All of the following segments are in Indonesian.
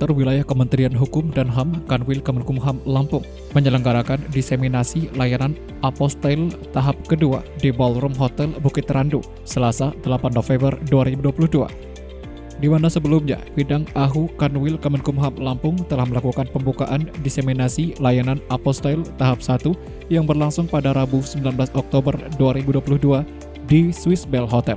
Koordinator Wilayah Kementerian Hukum dan HAM Kanwil Kemenkumham Lampung menyelenggarakan diseminasi layanan apostil tahap kedua di Ballroom Hotel Bukit Randu, Selasa 8 November 2022. Di mana sebelumnya, bidang AHU Kanwil Kemenkumham Lampung telah melakukan pembukaan diseminasi layanan apostil tahap 1 yang berlangsung pada Rabu 19 Oktober 2022 di Swiss Bell Hotel.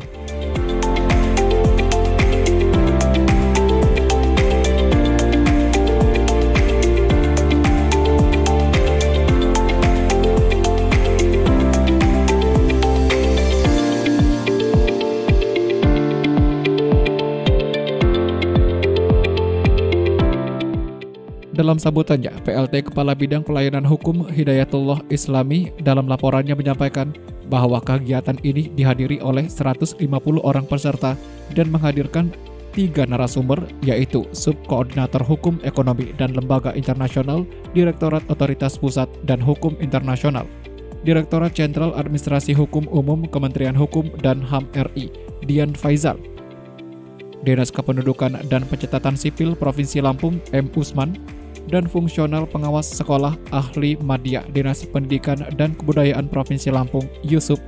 Dalam sambutannya, PLT Kepala Bidang Pelayanan Hukum Hidayatullah Islami dalam laporannya menyampaikan bahwa kegiatan ini dihadiri oleh 150 orang peserta dan menghadirkan 3 narasumber, yaitu Subkoordinator Hukum Ekonomi dan Lembaga Internasional, Direktorat Otoritas Pusat dan Hukum Internasional, Direktorat Jenderal Administrasi Hukum Umum Kementerian Hukum dan HAM RI, Dian Faizal, Dinas Kependudukan dan Pencatatan Sipil Provinsi Lampung, M. Usman, dan Fungsional Pengawas Sekolah Ahli Madya Dinas Pendidikan dan Kebudayaan Provinsi Lampung, Yusuf,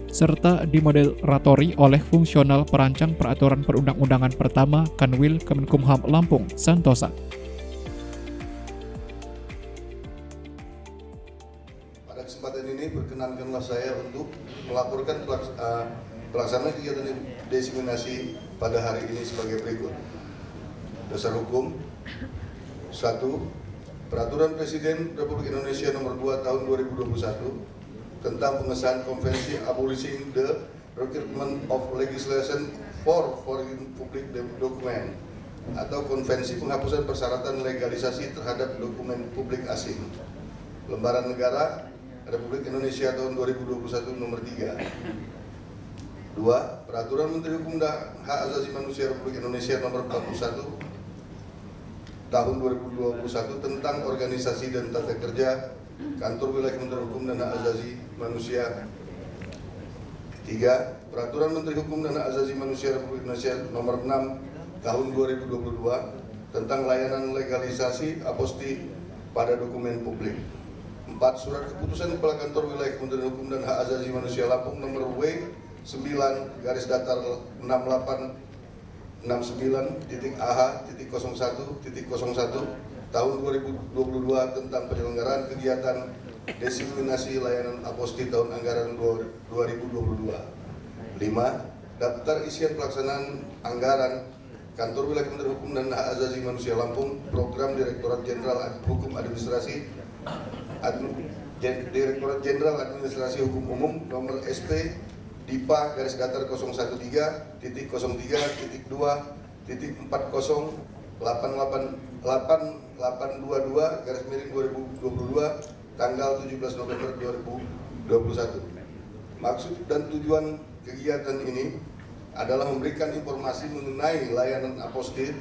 serta dimoderatori oleh Fungsional Perancang Peraturan Perundang-undangan Pertama Kanwil Kemenkumham Lampung, Santosa. Pada kesempatan ini perkenankanlah saya untuk melaporkan pelaksanaan kegiatan diseminasi pada hari ini sebagai berikut. Dasar hukum 1. Peraturan Presiden Republik Indonesia Nomor 2 Tahun 2021 tentang pengesahan Konvensi Abolishing the Requirement of Legislation for Foreign Public Document atau Konvensi Penghapusan Persyaratan Legalisasi Terhadap Dokumen Publik Asing, Lembaran Negara Republik Indonesia Tahun 2021 Nomor 3. 2. Peraturan Menteri Hukum dan Hak Asasi Manusia Republik Indonesia Nomor 41 Tahun 2021 tentang organisasi dan tata kerja Kantor Wilayah Kementerian Hukum dan Hak Asasi Manusia. 3. Peraturan Menteri Hukum dan Hak Asasi Manusia Republik Indonesia Nomor 6 Tahun 2022 tentang layanan legalisasi aposti pada dokumen publik. 4. Surat Keputusan Kepala Kantor Wilayah Kementerian Hukum dan Hak Asasi Manusia Lampung Nomor W9-6869.AH.01 tahun 2022 tentang penyelenggaraan kegiatan diseminasi layanan aposti tahun anggaran 2022. 5. Daftar isian pelaksanaan anggaran Kantor Wilayah Kementerian Hukum dan Hak Asasi Manusia Lampung, Program Direktorat Jenderal Hukum Administrasi Direktorat Jenderal Administrasi Hukum Umum nomor SP DIPA /03-03-0.3.10.88822/2022 tanggal 17 November 2021. Maksud dan tujuan kegiatan ini adalah memberikan informasi mengenai layanan apostil,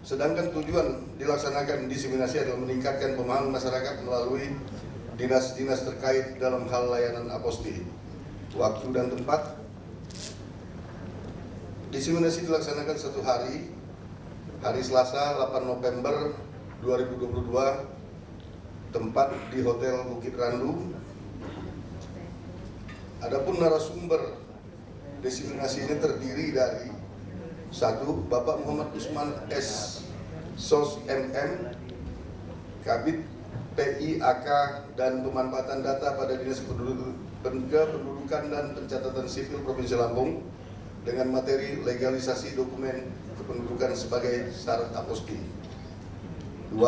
sedangkan tujuan dilaksanakan diseminasi adalah meningkatkan pemahaman masyarakat melalui dinas-dinas terkait dalam hal layanan apostil. Waktu dan tempat diseminasi dilaksanakan 1 hari, hari Selasa 8 November 2022, tempat di Hotel Bukit Randu. Adapun narasumber diseminasi ini terdiri dari 1. Bapak Muhammad Usman S. Sos MM, Kabid PIAK dan Pemanfaatan Data pada Dinas Kependudukan dan Pencatatan Sipil Provinsi Lampung dengan materi legalisasi dokumen kependudukan sebagai syarat aposti. 2.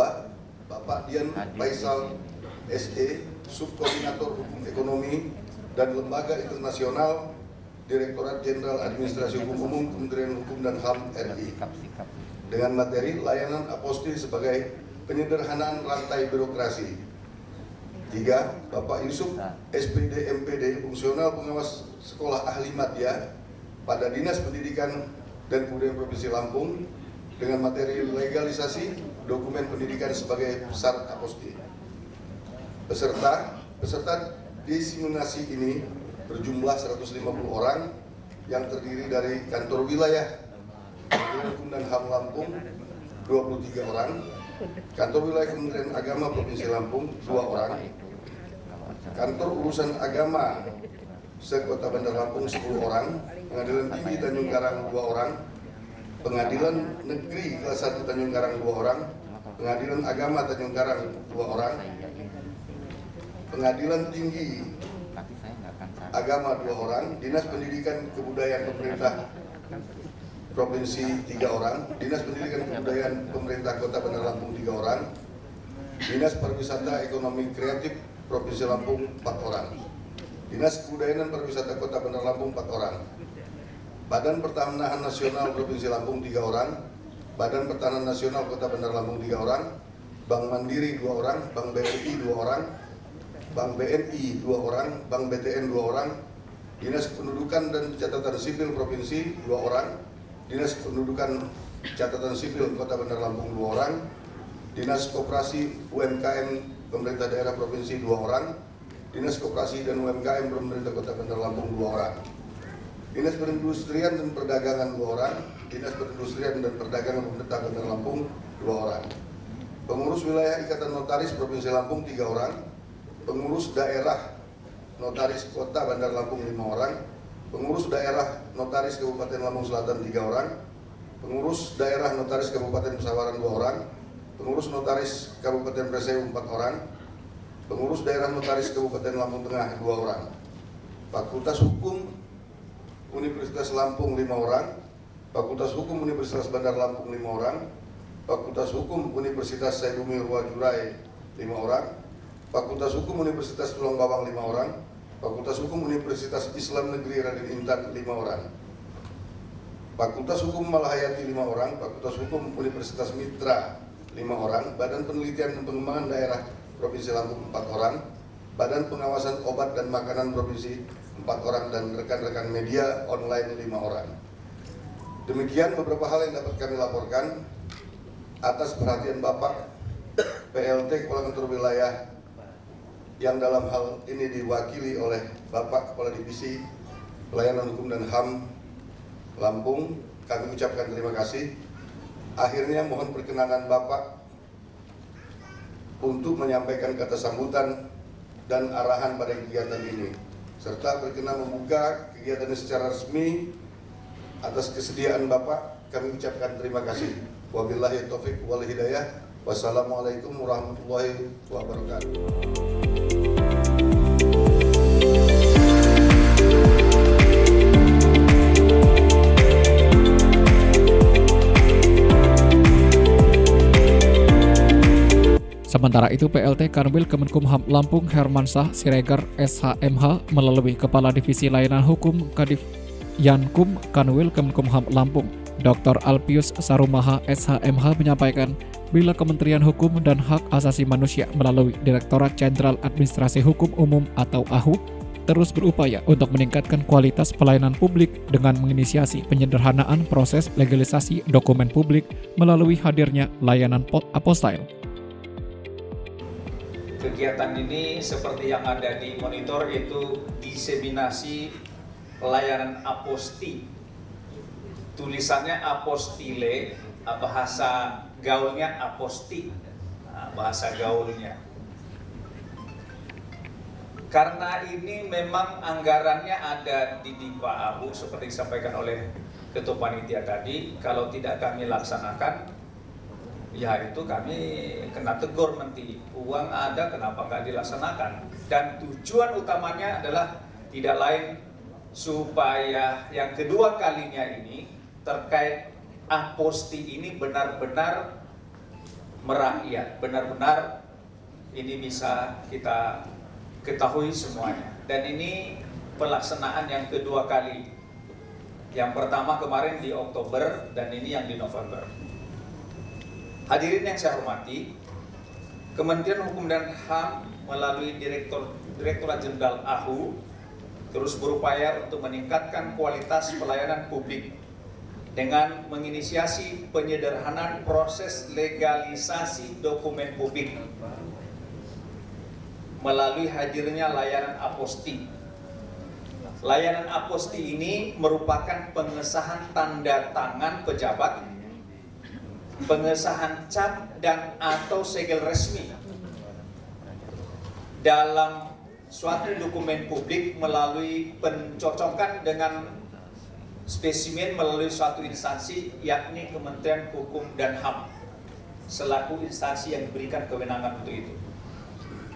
Bapak Dian Faizal SE, Subkoordinator Hukum Ekonomi dan Lembaga Internasional, Direktorat Jenderal Administrasi Hukum Umum Kementerian Hukum dan HAM RI dengan materi layanan aposti sebagai penyederhanaan rantai birokrasi. 3. Bapak Yusuf SPD MPD, Fungsional Pengawas Sekolah Ahli Madya pada Dinas Pendidikan dan Kebudayaan Provinsi Lampung dengan materi legalisasi dokumen pendidikan sebagai syarat aposti. Peserta diseminasi ini berjumlah 150 orang yang terdiri dari Kantor Wilayah Kementerian Hukum dan HAM Lampung, 23 orang, kantor wilayah Kementerian Agama Provinsi Lampung 2 orang, kantor urusan agama se-Kota Bandar Lampung 10 orang, Pengadilan Tinggi Tanjung Karang 2 orang, Pengadilan Negeri Kelas 1 Tanjung Karang 2 orang, Pengadilan Agama Tanjung Karang 2 orang, Pengadilan Tinggi Agama 2 orang, Dinas Pendidikan Kebudayaan Pemerintah Provinsi 3 orang, Dinas Pendidikan Kebudayaan Pemerintah Kota Bandar Lampung 3 orang, Dinas Pariwisata Ekonomi Kreatif Provinsi Lampung 4 orang, Dinas Kebudayaan dan Pariwisata Kota Bandar Lampung 4 orang, Badan Pertanahan Nasional Provinsi Lampung 3 orang, Badan Pertanahan Nasional Kota Bandar Lampung 3 orang, Bank Mandiri 2 orang, Bank BRI 2 orang, Bank BNI 2 orang, Bank BTN 2 orang, Dinas Kependudukan dan Catatan Sipil Provinsi 2 orang, Dinas Kependudukan Catatan Sipil Kota Bandar Lampung 2 orang, Dinas Koperasi UMKM Pemerintah Daerah Provinsi 2 orang, Dinas Koperasi dan UMKM Pemerintah Kota Bandar Lampung 2 orang, Dinas Perindustrian dan Perdagangan 2 orang, Dinas Perindustrian dan Perdagangan Pemerintah Bandar Lampung 2 orang, Pengurus Wilayah Ikatan Notaris Provinsi Lampung 3 orang, Pengurus Daerah Notaris Kota Bandar Lampung 5 orang, Pengurus Daerah Notaris Kabupaten Lampung Selatan 3 orang, Pengurus Daerah Notaris Kabupaten Pesawaran 2 orang, Pengurus Notaris Kabupaten Preseu 4 orang, Pengurus Daerah Notaris Kabupaten Lampung Tengah 2 orang, Fakultas Hukum Universitas Lampung 5 orang, Fakultas Hukum Universitas Bandar Lampung 5 orang, Fakultas Hukum Universitas Said Umi Ruwajurai 5 orang, Fakultas Hukum Universitas Tulang Bawang 5 orang, Fakultas Hukum Universitas Islam Negeri Raden Intan 5 orang, Fakultas Hukum Malahayati 5 orang, Fakultas Hukum Universitas Mitra 5 orang, Badan Penelitian dan Pengembangan Daerah Provinsi Lampung 4 orang, Badan Pengawasan Obat dan Makanan Provinsi 4 orang, dan rekan-rekan media online 5 orang. Demikian beberapa hal yang dapat kami laporkan atas perhatian Bapak PLT Kepala Kantor Wilayah yang dalam hal ini diwakili oleh Bapak Kepala Divisi Pelayanan Hukum dan HAM Lampung. Kami ucapkan terima kasih. Akhirnya mohon perkenanan Bapak untuk menyampaikan kata sambutan dan arahan pada kegiatan ini, serta berkenan membuka kegiatan ini secara resmi. Atas kesediaan Bapak kami ucapkan terima kasih. Wabillahi taufiq wal hidayah. Wassalamualaikum warahmatullahi wabarakatuh. Sementara itu, PLT Kanwil Kemenkumham Lampung Hermansyah Siregar SHMH melalui Kepala Divisi Layanan Hukum Kadif Yankum Kanwil Kemenkumham Lampung, Dr. Alpius Sarumaha SHMH menyampaikan bila Kementerian Hukum dan Hak Asasi Manusia melalui Direktorat Jenderal Administrasi Hukum Umum atau AHU terus berupaya untuk meningkatkan kualitas pelayanan publik dengan menginisiasi penyederhanaan proses legalisasi dokumen publik melalui hadirnya layanan apostille. Kegiatan ini seperti yang ada di monitor, yaitu diseminasi pelayanan aposti. Tulisannya apostile, bahasa gaulnya aposti, bahasa gaulnya. Karena ini memang anggarannya ada di Dipa AHU seperti disampaikan oleh Ketua Panitia tadi. Kalau tidak kami laksanakan, ya itu kami kena tegur nanti. Uang ada, kenapa nggak dilaksanakan? Dan tujuan utamanya adalah tidak lain supaya yang kedua kalinya ini terkait aposti ini benar-benar merakyat, benar-benar ini bisa kita ketahui semuanya. Dan ini pelaksanaan yang kedua kali. Yang pertama kemarin di Oktober dan ini yang di November. Hadirin yang saya hormati, Kementerian Hukum dan HAM melalui Direktorat Jenderal AHU terus berupaya untuk meningkatkan kualitas pelayanan publik dengan menginisiasi penyederhanaan proses legalisasi dokumen publik melalui hadirnya layanan aposti. Layanan aposti ini merupakan pengesahan tanda tangan pejabat pengesahan cap dan atau segel resmi dalam suatu dokumen publik melalui pencocokan dengan spesimen melalui suatu instansi, yakni Kementerian Hukum dan HAM selaku instansi yang diberikan kewenangan untuk itu.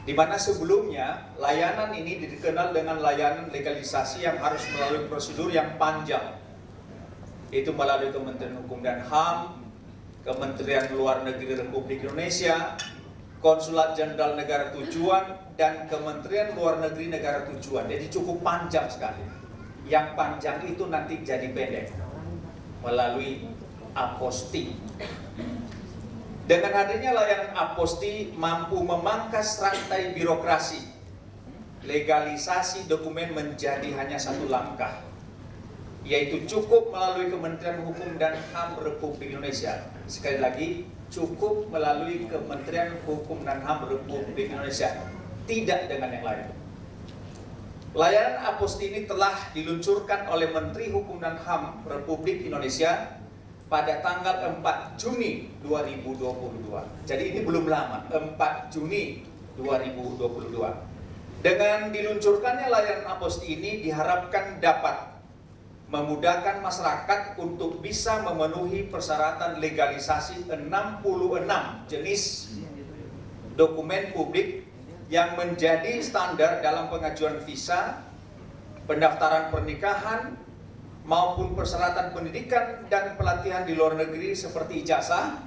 Di mana sebelumnya layanan ini dikenal dengan layanan legalisasi yang harus melalui prosedur yang panjang. Itu melalui Kementerian Hukum dan HAM, Kementerian Luar Negeri Republik Indonesia, Konsulat Jenderal Negara Tujuan, dan Kementerian Luar Negeri Negara Tujuan. Jadi cukup panjang sekali. Yang panjang itu nanti jadi pendek melalui aposti. Dengan hadirnya layanan aposti mampu memangkas rantai birokrasi. Legalisasi dokumen menjadi hanya satu langkah, yaitu cukup melalui Kementerian Hukum dan HAM Republik Indonesia. Sekali lagi, cukup melalui Kementerian Hukum dan HAM Republik Indonesia, tidak dengan yang lain. Layanan aposti ini telah diluncurkan oleh Menteri Hukum dan HAM Republik Indonesia pada tanggal 4 Juni 2022. Jadi ini belum lama, 4 Juni 2022. Dengan diluncurkannya layanan aposti ini diharapkan dapat memudahkan masyarakat untuk bisa memenuhi persyaratan legalisasi 66 jenis dokumen publik yang menjadi standar dalam pengajuan visa, pendaftaran pernikahan, maupun persyaratan pendidikan dan pelatihan di luar negeri seperti ijazah,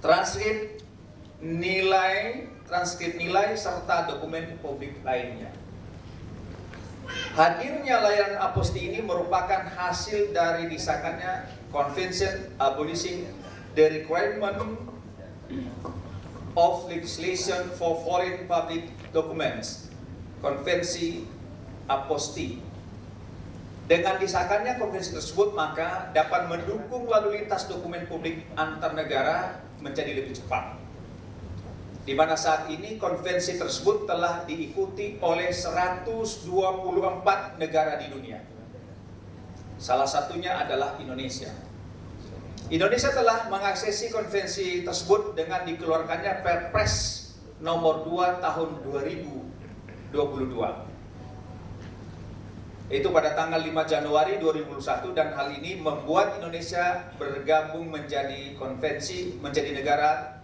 transkrip nilai, serta dokumen publik lainnya. Hadirnya layanan aposti ini merupakan hasil dari disahkannya Convention Abolishing the Requirement of Legislation for Foreign Public Documents, Konvensi Aposti. Dengan disahkannya konvensi tersebut, maka dapat mendukung lalu lintas dokumen publik antar negara menjadi lebih cepat. Di mana saat ini konvensi tersebut telah diikuti oleh 124 negara di dunia. Salah satunya adalah Indonesia. Indonesia telah mengaksesi konvensi tersebut dengan dikeluarkannya Perpres nomor 2 tahun 2022. Itu pada tanggal 5 Januari 2021, dan hal ini membuat Indonesia bergabung menjadi negara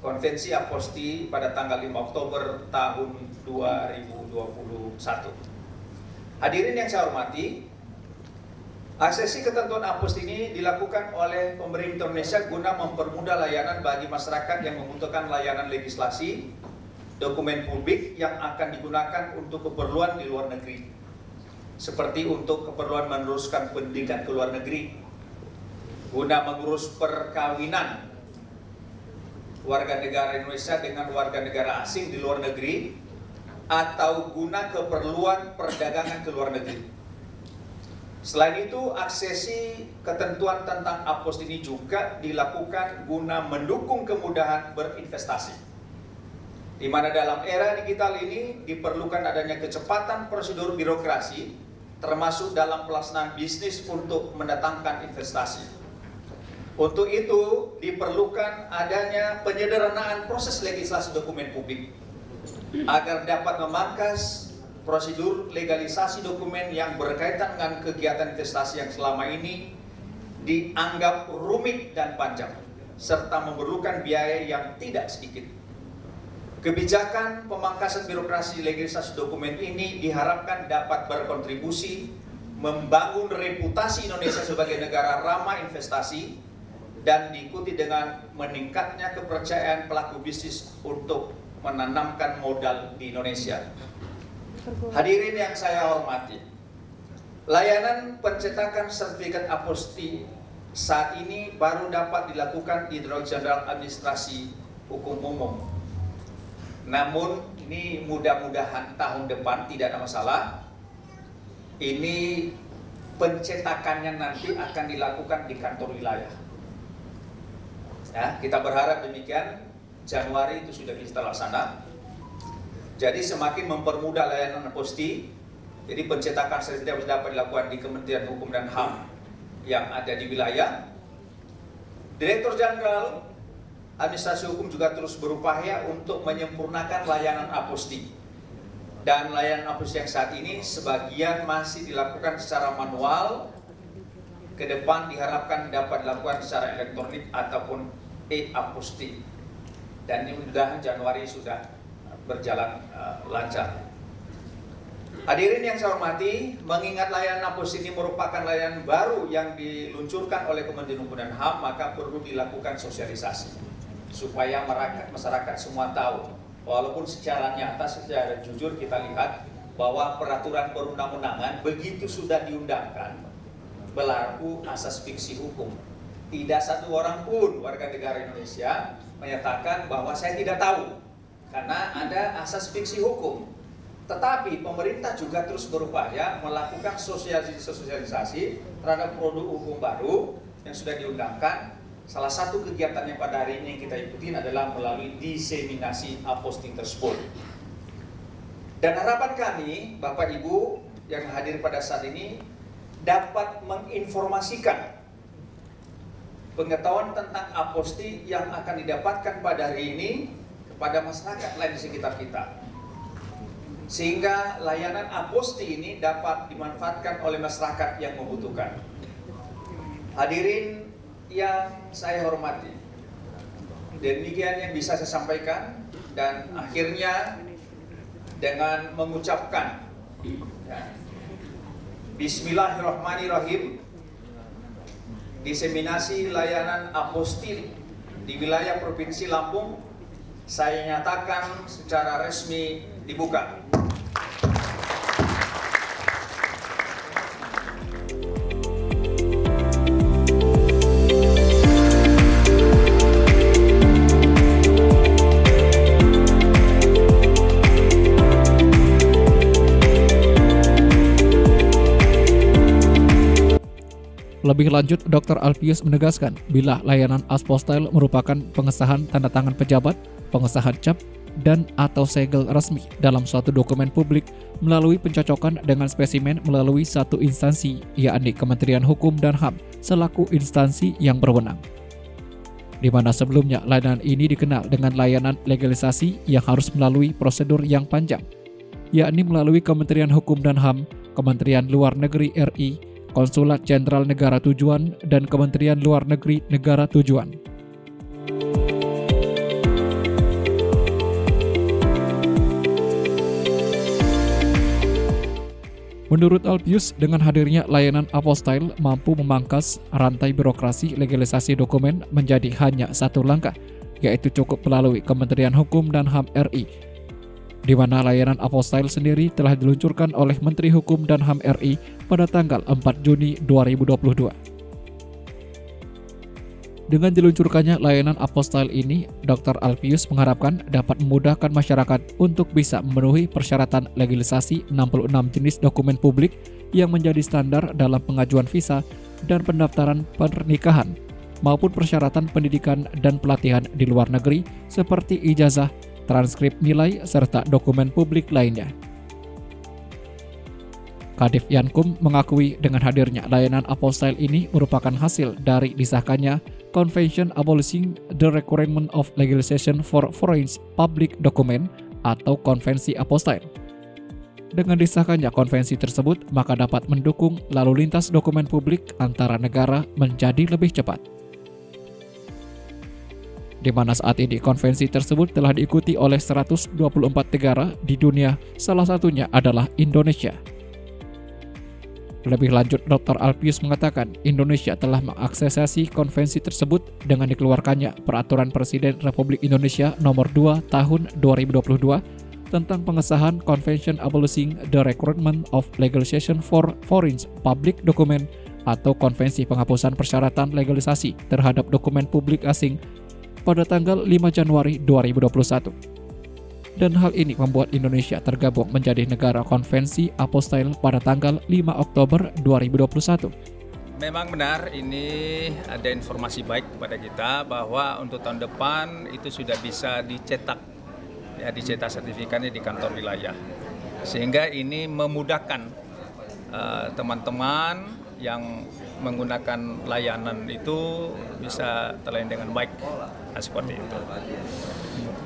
Konvensi Aposti pada tanggal 5 Oktober tahun 2021. Hadirin yang saya hormati, aksesi ketentuan aposti ini dilakukan oleh pemerintah Indonesia guna mempermudah layanan bagi masyarakat yang membutuhkan layanan legislasi dokumen publik yang akan digunakan untuk keperluan di luar negeri, seperti untuk keperluan meneruskan pendidikan ke luar negeri, guna mengurus perkawinan warga negara Indonesia dengan warga negara asing di luar negeri, atau guna keperluan perdagangan ke luar negeri. Selain itu, aksesi ketentuan tentang aposti ini juga dilakukan guna mendukung kemudahan berinvestasi, di mana dalam era digital ini diperlukan adanya kecepatan prosedur birokrasi, termasuk dalam pelaksanaan bisnis untuk mendatangkan investasi. Untuk itu diperlukan adanya penyederhanaan proses legislasi dokumen publik agar dapat memangkas prosedur legalisasi dokumen yang berkaitan dengan kegiatan investasi yang selama ini dianggap rumit dan panjang, serta memerlukan biaya yang tidak sedikit. Kebijakan pemangkasan birokrasi legalisasi dokumen ini diharapkan dapat berkontribusi membangun reputasi Indonesia sebagai negara ramah investasi dan diikuti dengan meningkatnya kepercayaan pelaku bisnis untuk menanamkan modal di Indonesia. Hadirin yang saya hormati, layanan pencetakan sertifikat aposti saat ini baru dapat dilakukan di Direktorat Jenderal Administrasi Hukum Umum. Namun ini mudah-mudahan tahun depan tidak ada masalah. Ini pencetakannya nanti akan dilakukan di kantor wilayah. Ya, kita berharap demikian, Januari itu sudah bisa terlaksana. Jadi semakin mempermudah layanan aposti. Jadi pencetakan sertifikat dapat dilakukan di Kementerian Hukum dan HAM yang ada di wilayah. Direktur Jenderal Administrasi Hukum juga terus berupaya untuk menyempurnakan layanan aposti. Dan layanan aposti yang saat ini sebagian masih dilakukan secara manual, ke depan diharapkan dapat dilakukan secara elektronik ataupun e-aposti. Dan ini mudah-mudahan Januari sudah berjalan lancar. Hadirin yang saya hormati, mengingat layanan aposti ini merupakan layanan baru yang diluncurkan oleh Kementerian Hukum dan HAM, maka perlu dilakukan sosialisasi supaya masyarakat semua tahu. Walaupun secara nyata, secara jujur kita lihat bahwa peraturan perundang-undangan begitu sudah diundangkan berlaku asas fiksi hukum. Tidak satu orang pun warga negara Indonesia menyatakan bahwa saya tidak tahu karena ada asas fiksi hukum. Tetapi pemerintah juga terus berupaya melakukan sosialisasi terhadap produk hukum baru yang sudah diundangkan. Salah satu kegiatan yang pada hari ini kita ikutin adalah melalui diseminasi aposti tersebut. Dan harapan kami, Bapak Ibu yang hadir pada saat ini, dapat menginformasikan pengetahuan tentang aposti yang akan didapatkan pada hari ini kepada masyarakat lain di sekitar kita. Sehingga layanan aposti ini dapat dimanfaatkan oleh masyarakat yang membutuhkan. Hadirin yang saya hormati, demikian yang bisa saya sampaikan, dan akhirnya dengan mengucapkan Bismillahirrahmanirrahim, diseminasi layanan aposti di wilayah Provinsi Lampung saya nyatakan secara resmi dibuka. Lebih lanjut, Dr. Alpius menegaskan bila layanan Apostil merupakan pengesahan tanda tangan pejabat, pengesahan cap, dan atau segel resmi dalam suatu dokumen publik melalui pencocokan dengan spesimen melalui satu instansi, yakni Kementerian Hukum dan HAM selaku instansi yang berwenang. Di mana sebelumnya layanan ini dikenal dengan layanan legalisasi yang harus melalui prosedur yang panjang, yakni melalui Kementerian Hukum dan HAM, Kementerian Luar Negeri RI, Konsulat Jenderal Negara Tujuan, dan Kementerian Luar Negeri Negara Tujuan. Menurut Alpius, dengan hadirnya layanan Apostil mampu memangkas rantai birokrasi legalisasi dokumen menjadi hanya satu langkah, yaitu cukup melalui Kementerian Hukum dan HAM RI, di mana layanan Apostil sendiri telah diluncurkan oleh Menteri Hukum dan HAM RI pada tanggal 4 Juni 2022. Dengan diluncurkannya layanan Apostil ini, Dr. Alpius mengharapkan dapat memudahkan masyarakat untuk bisa memenuhi persyaratan legalisasi 66 jenis dokumen publik yang menjadi standar dalam pengajuan visa dan pendaftaran pernikahan, maupun persyaratan pendidikan dan pelatihan di luar negeri seperti ijazah, transkrip nilai, serta dokumen publik lainnya. Kadif Yankum mengakui dengan hadirnya layanan Apostil ini merupakan hasil dari disahkannya Convention Abolishing the Requirement of Legalization for Foreign Public Document atau Konvensi Apostil. Dengan disahkannya konvensi tersebut, maka dapat mendukung lalu lintas dokumen publik antara negara menjadi lebih cepat. Di mana saat ini konvensi tersebut telah diikuti oleh 124 negara di dunia, salah satunya adalah Indonesia. Lebih lanjut, Dr. Alpius mengatakan Indonesia telah mengaksesasi konvensi tersebut dengan dikeluarkannya Peraturan Presiden Republik Indonesia Nomor 2 Tahun 2022 tentang pengesahan Convention Abolishing the Requirement of Legalization for Foreign Public Document atau Konvensi Penghapusan Persyaratan Legalisasi terhadap Dokumen Publik Asing pada tanggal 5 Januari 2021. Dan hal ini membuat Indonesia tergabung menjadi negara konvensi Apostil pada tanggal 5 Oktober 2021. Memang benar, ini ada informasi baik kepada kita bahwa untuk tahun depan itu sudah bisa dicetak, ya, dicetak sertifikatnya di kantor wilayah. Sehingga ini memudahkan teman-teman yang menggunakan layanan itu bisa terlayani dengan baik. Nah, seperti itu.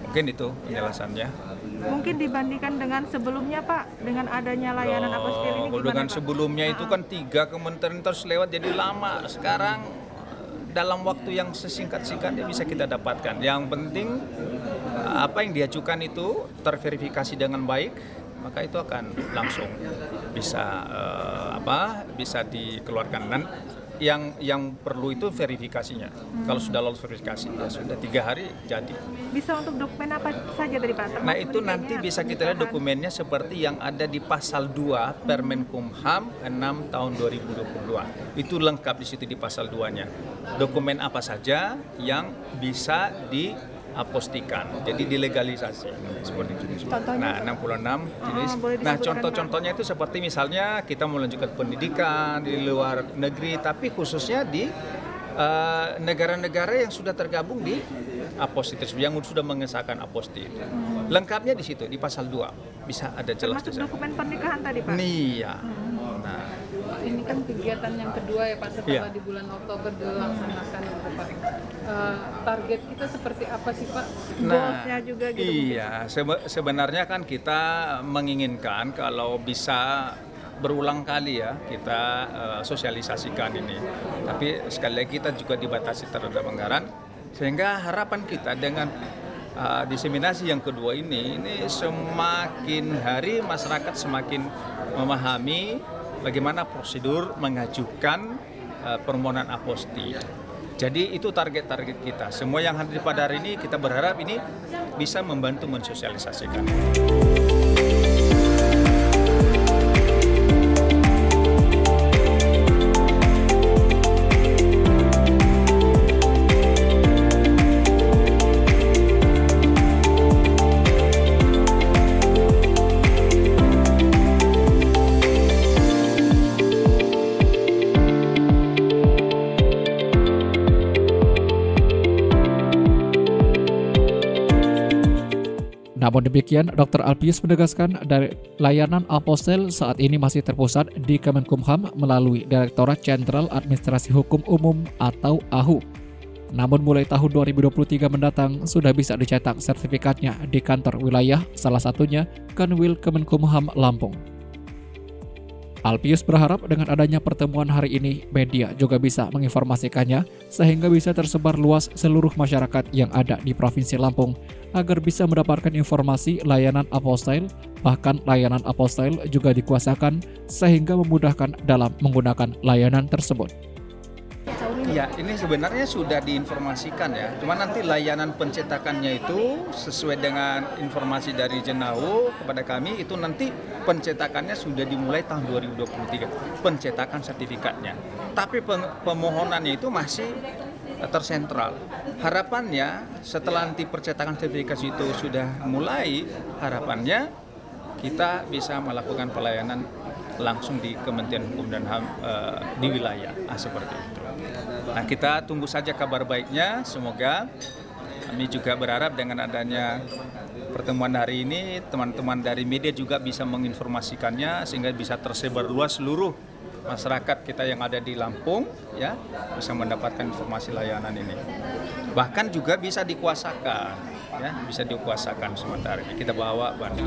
Mungkin itu penjelasannya. Mungkin dibandingkan dengan sebelumnya Pak, dengan adanya layanan apostil ini gimana dengan Pak? sebelumnya itu kan 3 kementerian terus lewat jadi lama. Sekarang dalam waktu yang sesingkat-singkatnya bisa kita dapatkan. Yang penting apa yang diajukan itu terverifikasi dengan baik, maka itu akan langsung bisa bisa dikeluarkan. Dan yang perlu itu verifikasinya. Kalau sudah lolos verifikasi ya sudah 3 hari jadi. Bisa untuk dokumen apa saja tadi Pak? Nah itu nanti bisa kita lihat dokumennya seperti yang ada di pasal 2 Permenkumham 6 tahun 2022. Itu lengkap di situ di pasal 2-nya. Dokumen apa saja yang bisa diapostikan, jadi dilegalisasi seperti itu. Contohnya? Nah 66 jenis. Nah contoh-contohnya itu seperti misalnya kita melanjutkan pendidikan di luar negeri, tapi khususnya di negara-negara yang sudah tergabung di aposti tersebut, yang sudah mengesahkan aposti itu. Lengkapnya di situ di pasal 2 bisa ada jelas. Termasuk dokumen pernikahan tadi Pak? Iya. Nah, ini kan kegiatan yang kedua ya Pak setelah di bulan Oktober dilaksanakan gitu Pak. Target kita seperti apa sih Pak? Goalsnya juga gitu. Iya, sebenarnya kan kita menginginkan kalau bisa berulang kali ya kita sosialisasikan ini. Tapi sekali lagi kita juga dibatasi terhadap anggaran, sehingga harapan kita dengan diseminasi yang kedua ini semakin hari masyarakat semakin memahami bagaimana prosedur mengajukan permohonan aposti. Jadi itu target-target kita. Semua yang hadir pada hari ini kita berharap ini bisa membantu mensosialisasikan. Namun demikian, Dr. Alpius menegaskan dari layanan apostel saat ini masih terpusat di Kemenkumham melalui Direktorat Jenderal Administrasi Hukum Umum atau AHU. Namun mulai tahun 2023 mendatang sudah bisa dicetak sertifikatnya di kantor wilayah, salah satunya Kanwil Kemenkumham Lampung. Alpius berharap dengan adanya pertemuan hari ini, media juga bisa menginformasikannya sehingga bisa tersebar luas seluruh masyarakat yang ada di Provinsi Lampung agar bisa mendapatkan informasi layanan apostil, bahkan layanan apostil juga dikuasakan sehingga memudahkan dalam menggunakan layanan tersebut. Ya, ini sebenarnya sudah diinformasikan ya. Cuma nanti layanan pencetakannya itu sesuai dengan informasi dari Jenau kepada kami, itu nanti pencetakannya sudah dimulai tahun 2023. Pencetakan sertifikatnya. Tapi pemohonannya itu masih tersentral. Harapannya setelah nanti percetakan sertifikat itu sudah mulai, harapannya kita bisa melakukan pelayanan langsung di Kementerian Hukum dan HAM di wilayah seperti itu. Nah, kita tunggu saja kabar baiknya. Semoga kami juga berharap dengan adanya pertemuan hari ini teman-teman dari media juga bisa menginformasikannya sehingga bisa tersebar luas seluruh masyarakat kita yang ada di Lampung ya bisa mendapatkan informasi layanan ini. Bahkan juga bisa dikuasakan ya, bisa dikuasakan sementara ini kita bawa bantu.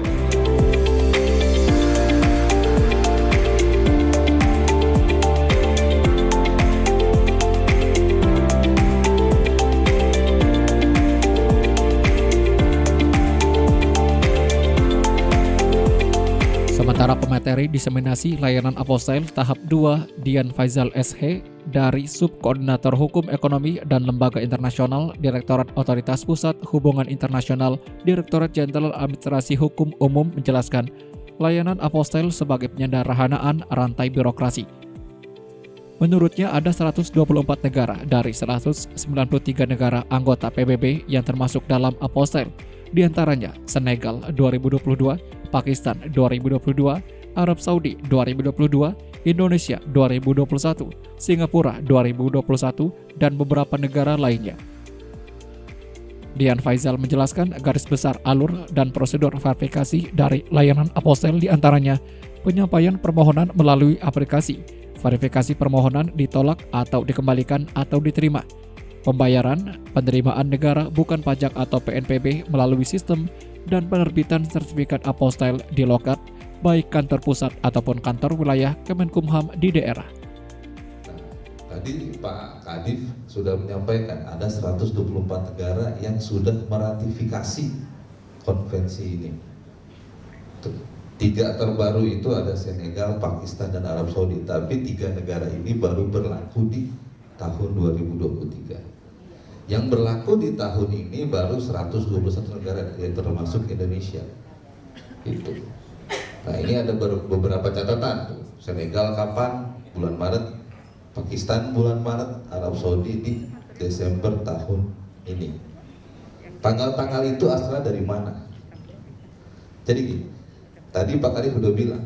Sementara pemateri diseminasi layanan apostil tahap 2 Dian Faizal SH dari Subkoordinator Hukum Ekonomi dan Lembaga Internasional Direktorat Otoritas Pusat Hubungan Internasional Direktorat Jenderal Administrasi Hukum Umum menjelaskan layanan apostil sebagai penyederhanaan rantai birokrasi. Menurutnya ada 124 negara dari 193 negara anggota PBB yang termasuk dalam apostil, di antaranya Senegal 2022, Pakistan 2022, Arab Saudi 2022, Indonesia 2021, Singapura 2021, dan beberapa negara lainnya. Dian Faizal menjelaskan garis besar alur dan prosedur verifikasi dari layanan apostil di antaranya penyampaian permohonan melalui aplikasi, verifikasi permohonan ditolak atau dikembalikan atau diterima, pembayaran, penerimaan negara bukan pajak atau PNPB melalui sistem, dan penerbitan sertifikat apostille di loket, baik kantor pusat ataupun kantor wilayah Kemenkumham di daerah. Tadi Pak Kadif sudah menyampaikan ada 124 negara yang sudah meratifikasi konvensi ini. 3 terbaru itu ada Senegal, Pakistan, dan Arab Saudi. Tapi 3 negara ini baru berlaku di tahun 2023. Yang berlaku di tahun ini baru 121 negara, yang termasuk Indonesia. Itu. Nah, ini ada beberapa catatan. Senegal kapan? Bulan Maret. Pakistan bulan Maret. Arab Saudi di Desember tahun ini. Tanggal-tanggal itu asalnya dari mana? Jadi gini, tadi Pak Kadif sudah bilang,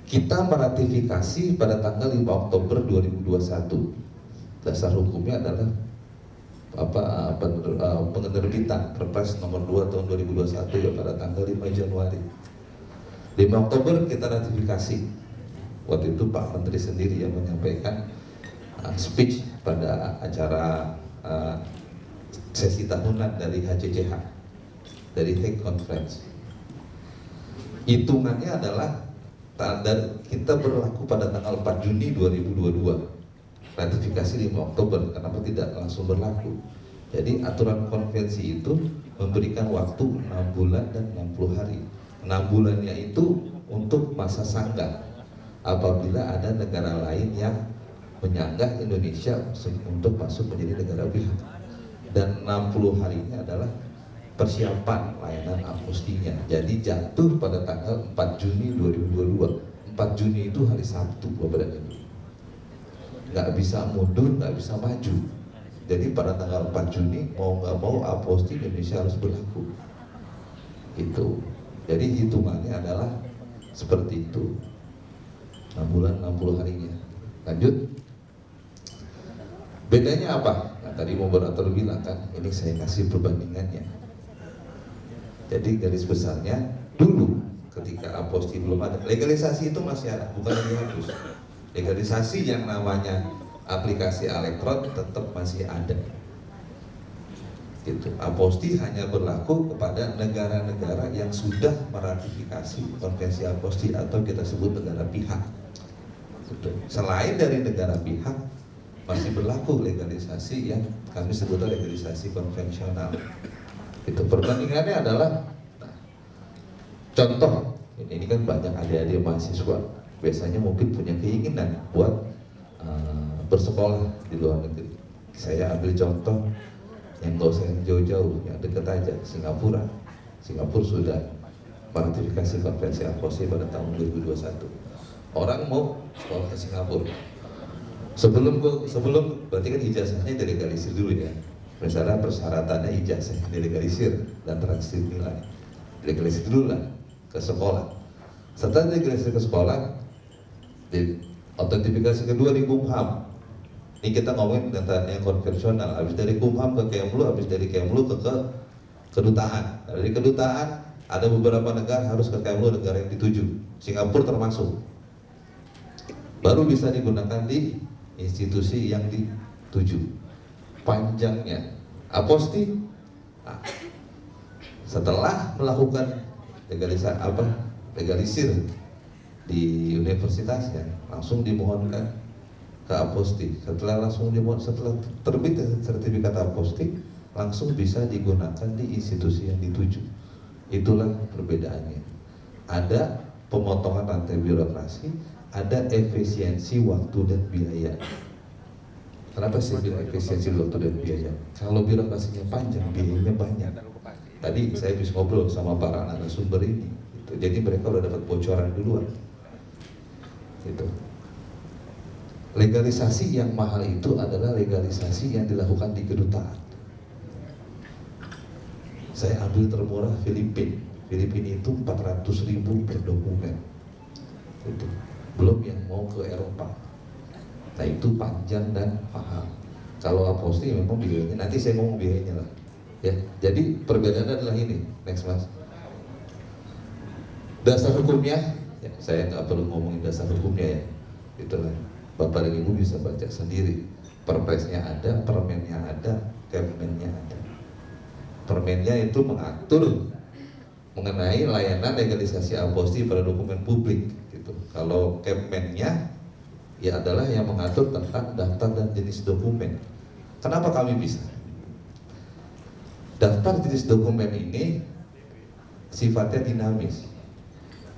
kita meratifikasi pada tanggal 5 Oktober 2021. Dasar hukumnya adalah penerbitan Perpres nomor 2 tahun 2021 ya pada tanggal 5 Januari. 5 Oktober kita ratifikasi. Waktu itu Pak Menteri sendiri yang menyampaikan speech pada acara sesi tahunan dari HCCH, dari Hague Conference. Hitungannya adalah kita berlaku pada tanggal 4 Juni 2022. Ratifikasi 5 Oktober, kenapa tidak langsung berlaku? Jadi aturan konvensi itu memberikan waktu 6 bulan dan 60 hari. 6 bulannya itu untuk masa sanggah apabila ada negara lain yang menyanggah Indonesia untuk masuk menjadi negara pihak. Dan 60 harinya adalah persiapan layanan apostinya. Jadi jatuh pada tanggal 4 Juni 2022. 4 Juni itu hari Sabtu Bapak dan Ibu. Nggak bisa mundur, nggak bisa maju. Jadi pada tanggal 4 Juni mau nggak mau aposti Indonesia harus berlaku. Itu. Jadi hitungannya adalah seperti itu. 6 bulan 60 harinya. Lanjut. Bedanya apa? Nah, tadi moderator bilang kan, ini saya kasih perbandingannya. Jadi garis besarnya dulu ketika aposti belum ada, legalisasi itu masih ada, bukan yang dihapus. Legalisasi yang namanya aplikasi elektron tetap masih ada. Gitu. Aposti hanya berlaku kepada negara-negara yang sudah meratifikasi konvensi aposti atau kita sebut negara pihak. Gitu. Selain dari negara pihak masih berlaku legalisasi yang kami sebut legalisasi konvensional. Itu perbandingannya adalah contoh ini kan banyak adik-adik mahasiswa biasanya mungkin punya keinginan buat bersekolah di luar negeri. Saya ambil contoh yang nggak usah yang jauh-jauh, yang dekat aja, Singapura. Singapura sudah meratifikasi konvensi aposti pada tahun 2021. Orang mau sekolah ke Singapura. Sebelum berarti kan ijazahnya dilegalisir dulu ya. Misalnya persyaratannya ijazah dilegalisir dan transfer nilai. Dilegalisir dulu lah ke sekolah. Setelah dilegalisir ke sekolah, di autentifikasi kedua di Kumham. Ini kita ngomongin data yang konvensional. Habis dari Kumham ke Kemlu, habis dari Kemlu ke kedutaan. Dari kedutaan ada beberapa negara harus ke Kemlu, negara yang dituju. Singapura termasuk. Baru bisa digunakan di institusi yang dituju. Panjangnya aposti. Nah, setelah melakukan legalisir di universitasnya, langsung dimohonkan ke aposti. Setelah terbit sertifikat aposti, langsung bisa digunakan di institusi yang dituju. Itulah perbedaannya. Ada pemotongan rantai birokrasi, ada efisiensi waktu dan biaya. Kenapa sih bilang efisiensi waktu dan biaya? Kalau birokrasinya panjang, biayanya banyak. Tadi saya bisa ngobrol sama para narasumber ini, gitu. Jadi mereka udah dapat bocoran duluan. Gitu. Legalisasi yang mahal itu adalah legalisasi yang dilakukan di kedutaan. Saya ambil termurah Filipina. Filipina itu 400.000 per dokumen. Gitu. Belum yang mau ke Eropa. Nah itu panjang dan mahal. Kalau aposti memang biayanya, nanti saya ngomong biayanya lah. Ya, jadi perbedaannya adalah ini. Next mas. Dasar hukumnya, ya, saya nggak perlu ngomongin dasar hukumnya ya. gitu kan. Bapak dan Ibu bisa baca sendiri. Perpresnya ada, permennya ada, Kemmennya ada. Permennya itu mengatur mengenai layanan legalisasi aposti pada dokumen publik gitu. Kalau Kemmennya ya adalah yang mengatur tentang daftar dan jenis dokumen. Kenapa kami bisa? Daftar jenis dokumen ini sifatnya dinamis.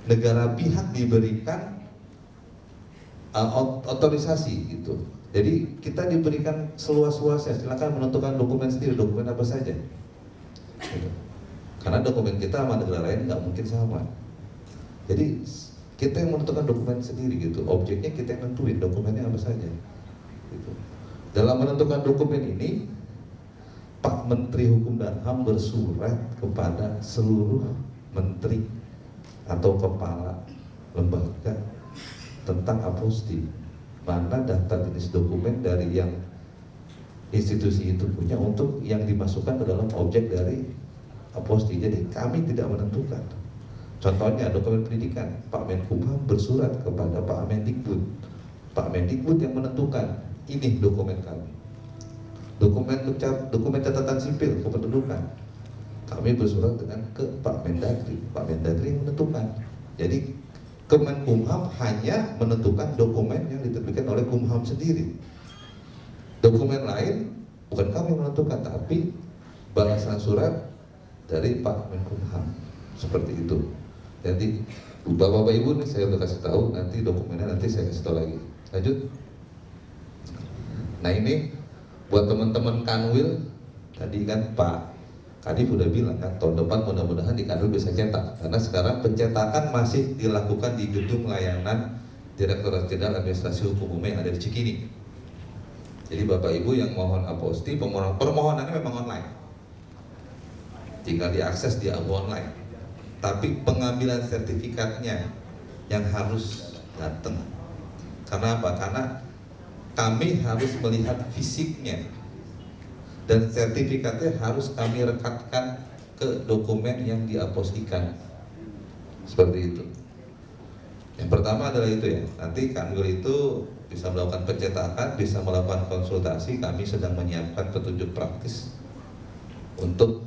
Negara pihak diberikan otorisasi gitu. Jadi kita diberikan seluas-luasnya, silakan menentukan dokumen sendiri, dokumen apa saja. Gitu. Karena dokumen kita sama negara lain nggak mungkin sama. Jadi kita yang menentukan dokumen sendiri gitu. Objeknya kita yang nentuin dokumennya apa saja. Gitu. Dalam menentukan dokumen ini, Pak Menteri Hukum dan HAM bersurat kepada seluruh menteri atau kepala lembaga tentang aposti, mana daftar jenis dokumen dari yang institusi itu punya untuk yang dimasukkan ke dalam objek dari aposti. Jadi kami tidak menentukan. Contohnya dokumen pendidikan, Pak Menkumham bersurat kepada Pak Mendikbud. Pak Mendikbud yang menentukan ini dokumen kami. Dokumen catatan sipil kependudukan, kami bersurat dengan ke Pak Mendagri. Pak Mendagri yang menentukan. Jadi Kemenkumham hanya menentukan dokumen yang diterbitkan oleh Kumham sendiri. Dokumen lain bukan kami menentukan, tapi balasan surat dari Pak Menkumham. Seperti itu. Jadi Bapak Ibu nih saya udah kasih tahu, nanti dokumennya nanti saya kasih tahu lagi. Lanjut. Nah ini buat teman-teman Kanwil, tadi kan Pak Kadif udah bilang kan, tahun depan mudah-mudahan di Kanwil bisa cetak. Karena sekarang pencetakan masih dilakukan di gedung layanan Direktorat Jenderal Administrasi Hukum Umum yang ada di Cikini. Jadi Bapak Ibu yang mohon aposti, permohonannya memang online, tinggal diakses di online. Tapi pengambilan sertifikatnya yang harus datang. Karena apa? Karena kami harus melihat fisiknya. Dan sertifikatnya harus kami rekatkan ke dokumen yang diapostikan. Seperti itu. Yang pertama adalah itu ya. Nanti Kanwil itu bisa melakukan pencetakan, bisa melakukan konsultasi. Kami sedang menyiapkan petunjuk praktis untuk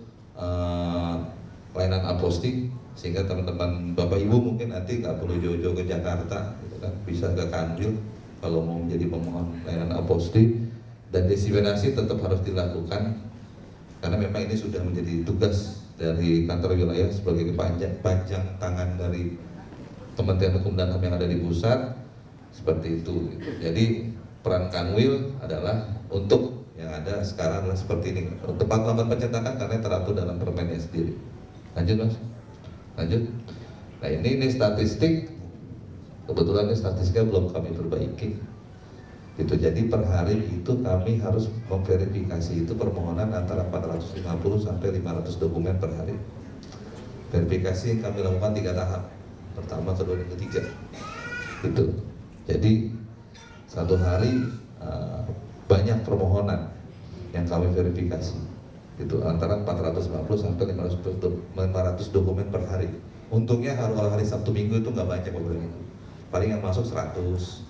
layanan aposti, sehingga teman-teman Bapak Ibu mungkin nanti nggak perlu jauh-jauh ke Jakarta, gitu kan. Bisa ke Kanwil kalau mau menjadi pemohon layanan aposti. Dan diseminasi tetap harus dilakukan karena memang ini sudah menjadi tugas dari kantor wilayah sebagai panjang tangan dari Kementerian Hukum dan HAM yang ada di pusat, seperti itu. Jadi peran Kanwil adalah untuk yang ada sekarang adalah seperti ini, tempat melakukan pencetakan karena teratur dalam permennya sendiri. Lanjut Mas, lanjut. Nah ini statistik, kebetulan ini statistiknya belum kami perbaiki. Gitu. Jadi per hari itu kami harus memverifikasi itu permohonan antara 450 sampai 500 dokumen per hari. Verifikasi yang kami lakukan 3 tahap, pertama, kedua, dan ketiga. Gitu. Jadi satu hari banyak permohonan yang kami verifikasi. Itu antara 450 sampai 500 dokumen per hari. Untungnya kalau hari Sabtu Minggu itu nggak banyak problemnya. Paling yang masuk 100.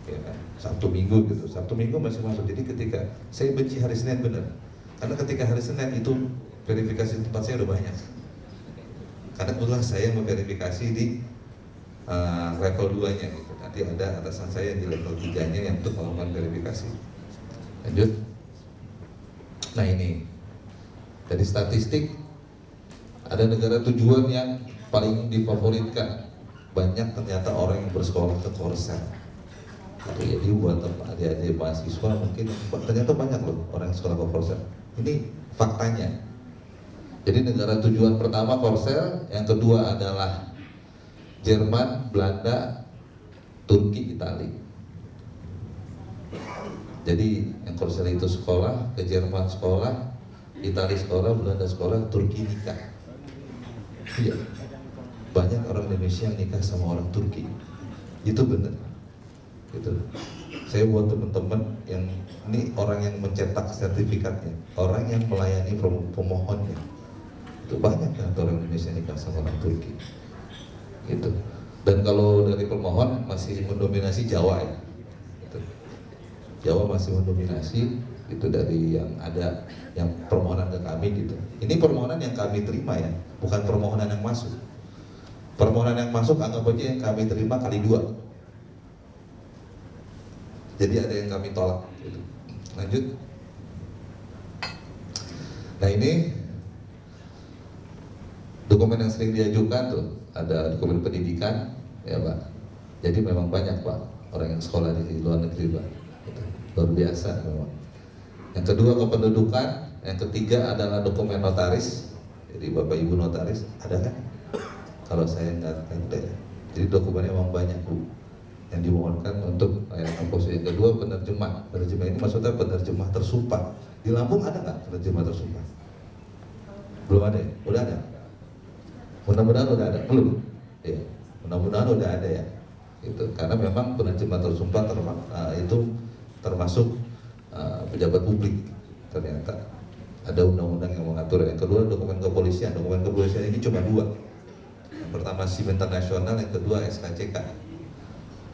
Ya kan? Sabtu Minggu gitu, Sabtu Minggu masih masuk. Jadi ketika saya benci hari Senin bener, karena ketika hari Senin itu verifikasi tempat saya udah banyak. Karena kebetulan saya memverifikasi di level 2-nya gitu. Nanti ada atasan saya di level 3-nya yang untuk melakukan verifikasi. Lanjut. Nah ini dari statistik ada negara tujuan yang paling difavoritkan. Banyak ternyata orang yang bersekolah ke Korsel. Jadi buat adik-adik mahasiswa mungkin ternyata banyak loh orang yang sekolah ke Korsel. Ini faktanya. Jadi negara tujuan pertama Korsel, yang kedua adalah Jerman, Belanda, Turki, Italia. Jadi yang Korsel itu sekolah, ke Jerman sekolah, Italia sekolah, Belanda sekolah, Turki nikah. Iya. Banyak orang Indonesia yang nikah sama orang Turki. Itu benar. Gitu. Saya buat teman-teman yang ini orang yang mencetak sertifikatnya, orang yang melayani pemohonnya, itu banyak kan orang Indonesia nikah sama orang Turki. Gitu. Dan kalau dari pemohon masih mendominasi Jawa ya, gitu. Jawa masih mendominasi itu dari yang ada yang permohonan ke kami gitu. Ini permohonan yang kami terima ya, bukan permohonan yang masuk. Permohonan yang masuk anggap aja yang kami terima kali 2. Jadi ada yang kami tolak gitu. Lanjut. Nah ini dokumen yang sering diajukan tuh, ada dokumen pendidikan ya Pak. Jadi memang banyak Pak orang yang sekolah di luar negeri Pak, gitu. Luar biasa memang. Yang kedua kependudukan, yang ketiga adalah dokumen notaris. Jadi Bapak Ibu notaris ada kan? Kalau saya nggak ada ya. Jadi dokumennya memang banyak Bu yang dimohonkan untuk layanan apostille. Yang kedua penerjemah. Penerjemah ini maksudnya penerjemah tersumpah. Di Lampung ada nggak penerjemah tersumpah? Belum ada ya? Udah ada? Mudah-mudahan udah ada, belum? Ya, mudah-mudahan udah ada ya. Gitu. Karena memang penerjemah tersumpah itu termasuk pejabat publik. Ternyata ada undang-undang yang mengatur. Yang kedua dokumen kepolisian. Dokumen kepolisian ini cuma 2. Yang pertama SIM internasional, yang kedua SKCK.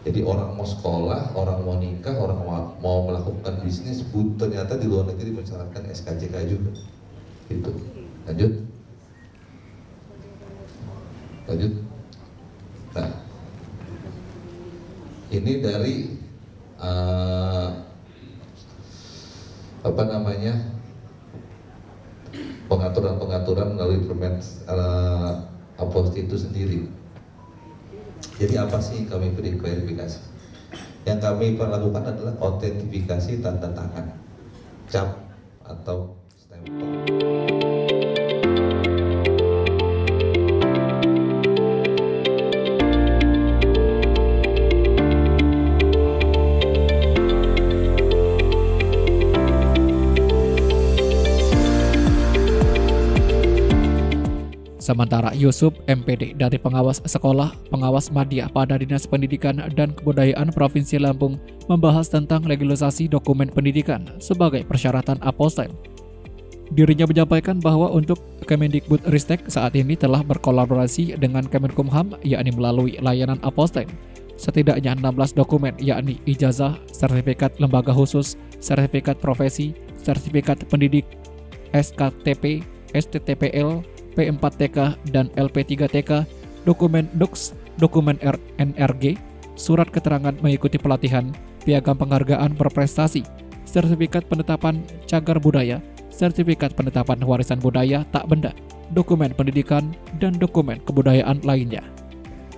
Jadi orang mau sekolah, orang mau nikah, orang mau melakukan bisnis, ternyata di luar negeri mensyaratkan SKCK juga. Gitu. Lanjut. Lanjut. Nah, ini dari pengaturan melalui permen apostille itu sendiri. Jadi apa sih yang kami beri klarifikasi? Yang kami lakukan adalah autentifikasi tanda tangan, cap atau stempel. Sementara Yusuf MPD dari pengawas sekolah, pengawas madya pada Dinas Pendidikan dan Kebudayaan Provinsi Lampung membahas tentang legalisasi dokumen pendidikan sebagai persyaratan apostille. Dirinya menyampaikan bahwa untuk Kemendikbudristek saat ini telah berkolaborasi dengan Kemenkumham yakni melalui layanan apostille. Setidaknya 16 dokumen yakni ijazah, sertifikat lembaga khusus, sertifikat profesi, sertifikat pendidik, SKTP, STTPL, P4TK dan LP3TK, dokumen DUX, dokumen NRG, surat keterangan mengikuti pelatihan, piagam penghargaan berprestasi, sertifikat penetapan cagar budaya, sertifikat penetapan warisan budaya tak benda, dokumen pendidikan, dan dokumen kebudayaan lainnya.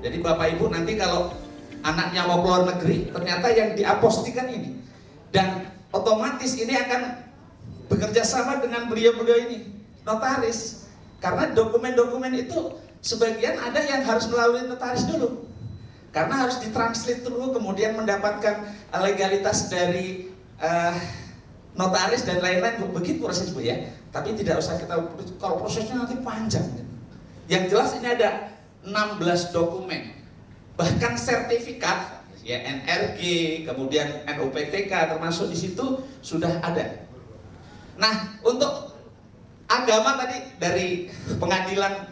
Jadi Bapak Ibu nanti kalau anaknya mau keluar negeri, ternyata yang diapostikan ini, dan otomatis ini akan bekerja sama dengan beliau-beliau ini, notaris. Karena dokumen-dokumen itu sebagian ada yang harus melalui notaris dulu. Karena harus ditranslate dulu, kemudian mendapatkan legalitas dari notaris dan lain-lain. Begitu proses Bu ya. Tapi tidak usah kita, kalau prosesnya nanti panjang. Yang jelas ini ada 16 dokumen. Bahkan sertifikat ya NRG, kemudian NUPTK termasuk di situ sudah ada. Nah, untuk agama tadi dari pengadilan